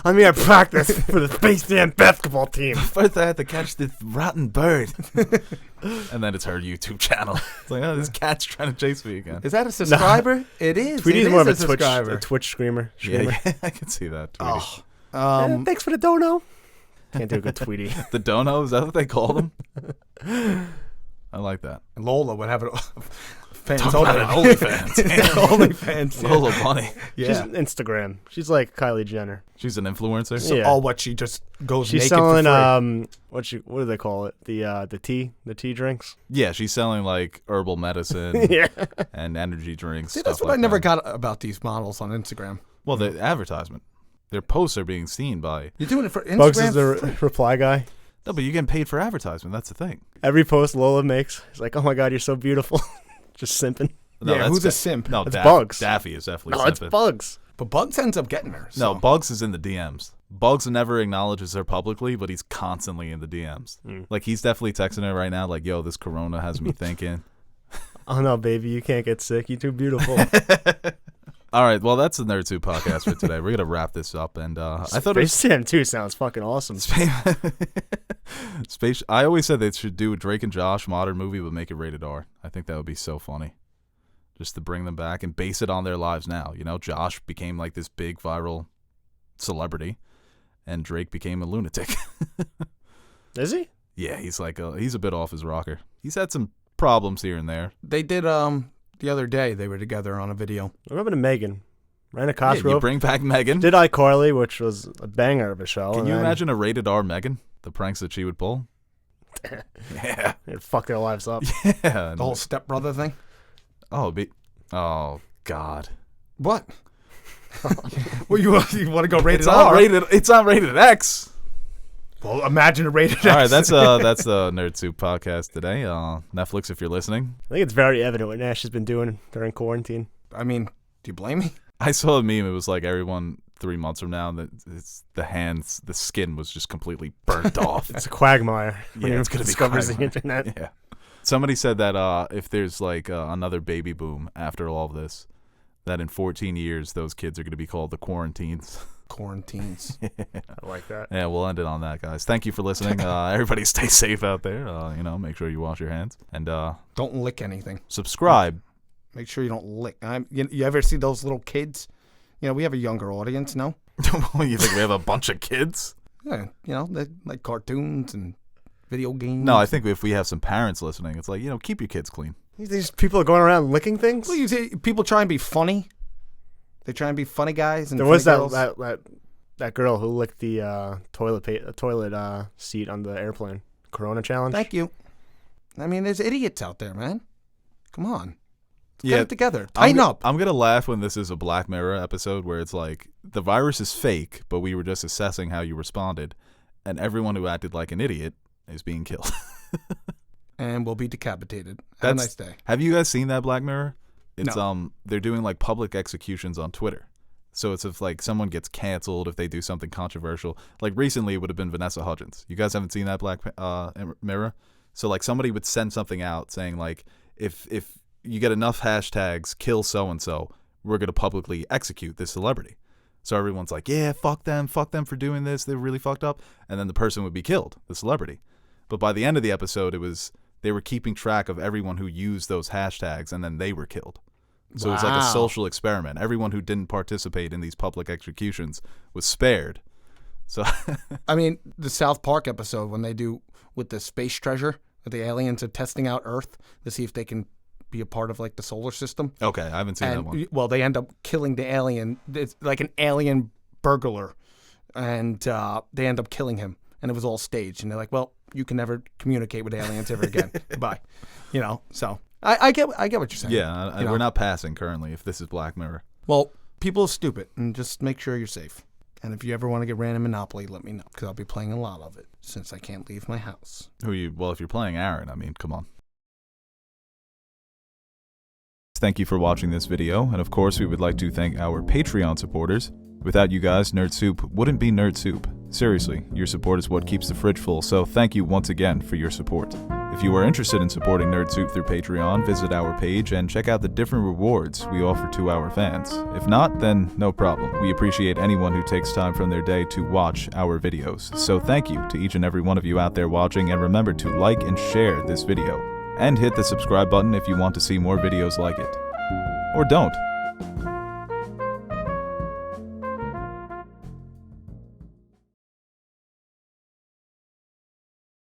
Speaker 1: I'm here at practice for the Space Jam basketball team.
Speaker 2: First, I had to catch this rotten bird. And then it's her YouTube channel. It's like, oh, this cat's trying to chase me again.
Speaker 3: Is that a subscriber? It is.
Speaker 1: Tweety's
Speaker 3: It
Speaker 1: more of
Speaker 3: is
Speaker 1: a
Speaker 3: subscriber.
Speaker 1: Twitch screamer.
Speaker 2: Yeah, I can see that. Tweety.
Speaker 3: Oh,
Speaker 1: Thanks for the dono. Can't do a good Tweety.
Speaker 2: The dono, is that what they call them? I like that.
Speaker 3: Lola would have it. Fans
Speaker 2: Talk
Speaker 3: only.
Speaker 2: about an OnlyFans.
Speaker 3: OnlyFans. yeah.
Speaker 2: Lola Bunny.
Speaker 1: She's
Speaker 3: Yeah.
Speaker 1: Instagram. She's like Kylie Jenner.
Speaker 2: She's an influencer.
Speaker 3: So,
Speaker 1: Yeah.
Speaker 3: oh, what, she just goes
Speaker 1: She's
Speaker 3: naked
Speaker 1: selling
Speaker 3: for free.
Speaker 1: what do they call it? The tea drinks.
Speaker 2: Yeah, she's selling like herbal medicine
Speaker 1: Yeah.
Speaker 2: and energy drinks.
Speaker 3: See,
Speaker 2: stuff
Speaker 3: that's what
Speaker 2: like
Speaker 3: I never
Speaker 2: that.
Speaker 3: got about these models on Instagram.
Speaker 2: Well, the advertisement. Their posts are being seen by.
Speaker 3: You're doing it for Instagram?
Speaker 1: Bugs is the reply guy.
Speaker 2: No, but you're getting paid for advertisement. That's the thing.
Speaker 1: Every post Lola makes, he's like, "Oh my God, you're so beautiful." Just simping.
Speaker 2: No,
Speaker 3: Yeah,
Speaker 2: that's
Speaker 3: who's a simp?
Speaker 2: No,
Speaker 1: It's Bugs.
Speaker 2: Daffy is definitely.
Speaker 1: No, it's
Speaker 2: simping.
Speaker 1: Bugs.
Speaker 3: But Bugs ends up getting her.
Speaker 2: No,
Speaker 3: So.
Speaker 2: Bugs is in the DMs. Bugs never acknowledges her publicly, but he's constantly in the DMs. Like, he's definitely texting her right now, like, yo, this corona has me thinking.
Speaker 1: Oh no, baby, you can't get sick. You're too beautiful.
Speaker 2: All right, well, that's the Nerd 2 podcast for today. We're going to wrap this up. And I thought it was...
Speaker 1: Space Jam 2 sounds fucking awesome.
Speaker 2: Space. I always said they should do a Drake and Josh modern movie, but make it rated R. I think that would be so funny. Just to bring them back and base it on their lives now. You know, Josh became like this big viral celebrity, and Drake became a lunatic.
Speaker 1: Is he?
Speaker 2: Yeah, he's like he's a bit off his rocker. He's had some problems here and there.
Speaker 3: They did, the other day, they were together on a video.
Speaker 1: What happened to Megan? Ran a
Speaker 2: Yeah,
Speaker 1: Cosgrove.
Speaker 2: you bring back Megan.
Speaker 1: Did iCarly, which was a banger of a show.
Speaker 2: Can
Speaker 1: and
Speaker 2: you
Speaker 1: then
Speaker 2: imagine a rated R Megan? The pranks that she would pull. Yeah,
Speaker 1: It fucked their lives up.
Speaker 2: yeah.
Speaker 3: The whole stepbrother thing.
Speaker 2: Oh God.
Speaker 3: What? Well, you want to go rated
Speaker 2: It's not
Speaker 3: R?
Speaker 2: rated. It's not rated X.
Speaker 3: Well, imagine a rated
Speaker 2: All right,
Speaker 3: X.
Speaker 2: that's the Nerd Soup podcast today. Netflix, if you're listening.
Speaker 1: I think it's very evident what Nash has been doing during quarantine.
Speaker 3: I mean, do you blame me?
Speaker 2: I saw a meme. It was like everyone 3 months from now, that it's the skin was just completely burnt off.
Speaker 1: It's a quagmire. when
Speaker 2: Yeah,
Speaker 1: he
Speaker 2: it's gonna be
Speaker 1: discovers the
Speaker 2: quagmire.
Speaker 1: internet.
Speaker 2: Yeah. Somebody said that if there's like another baby boom after all of this, that in 14 years those kids are going to be called the quarantines.
Speaker 3: Quarantines.
Speaker 1: I like that.
Speaker 2: Yeah, we'll end it on that, guys. Thank you for listening. Everybody stay safe out there. Make sure you wash your hands and
Speaker 3: Don't lick anything.
Speaker 2: subscribe.
Speaker 3: Make sure you don't lick. You ever see those little kids? You know, we have a younger audience, no?
Speaker 2: You think we have a bunch of kids?
Speaker 3: Yeah, you know, they like cartoons and video games.
Speaker 2: No, I think if we have some parents listening, it's like, keep your kids clean.
Speaker 1: These people are going around licking things.
Speaker 3: Well, you see, people try and be funny. They try and be funny guys. And
Speaker 1: There was
Speaker 3: funny
Speaker 1: that,
Speaker 3: girls.
Speaker 1: that girl who licked the toilet seat on the airplane. Corona challenge.
Speaker 3: Thank you. I mean, there's idiots out there, man. Come on. Get
Speaker 2: Yeah,
Speaker 3: it together. Tighten up.
Speaker 2: I'm gonna laugh when this is a Black Mirror episode where it's like the virus is fake, but we were just assessing how you responded, and everyone who acted like an idiot is being killed.
Speaker 3: And we'll be decapitated. Have a nice day.
Speaker 2: Have you guys seen that Black Mirror? It's
Speaker 3: No.
Speaker 2: They're doing like public executions on Twitter. So it's if like someone gets canceled if they do something controversial. Like recently it would have been Vanessa Hudgens. You guys haven't seen that Black Mirror? So like somebody would send something out saying like if you get enough hashtags kill so and so, we're gonna publicly execute this celebrity. So everyone's like, yeah, fuck them for doing this. They're really fucked up. And then the person would be killed, the celebrity. But by the end of the episode, they were keeping track of everyone who used those hashtags, and then they were killed. So it was like a
Speaker 3: Wow.
Speaker 2: social experiment. Everyone who didn't participate in these public executions was spared. So
Speaker 3: I mean, the South Park episode when they do with the space treasure, where the aliens are testing out Earth to see if they can be a part of like the solar system.
Speaker 2: okay, I haven't seen that one.
Speaker 3: Well, they end up killing the alien. It's like an alien burglar, and they end up killing him. And it was all staged. And they're like, "Well, you can never communicate with aliens ever again. Goodbye." So I get what you're saying.
Speaker 2: Yeah,
Speaker 3: You know?
Speaker 2: we're not passing currently if this is Black Mirror.
Speaker 3: Well, people are stupid, and just make sure you're safe. And if you ever want to get random Monopoly, let me know, because I'll be playing a lot of it since I can't leave my house.
Speaker 2: Well, if you're playing Aaron, I mean, come on. thank you for watching this video, and of course we would like to thank our Patreon supporters. Without you guys, Nerd Soup wouldn't be Nerd Soup. Seriously, your support is what keeps the fridge full, so thank you once again for your support. If you are interested in supporting Nerd Soup through Patreon, visit our page and check out the different rewards we offer to our fans. If not, then no problem. We appreciate anyone who takes time from their day to watch our videos. So thank you to each and every one of you out there watching, and remember to like and share this video. And hit the subscribe button if you want to see more videos like it. Or don't.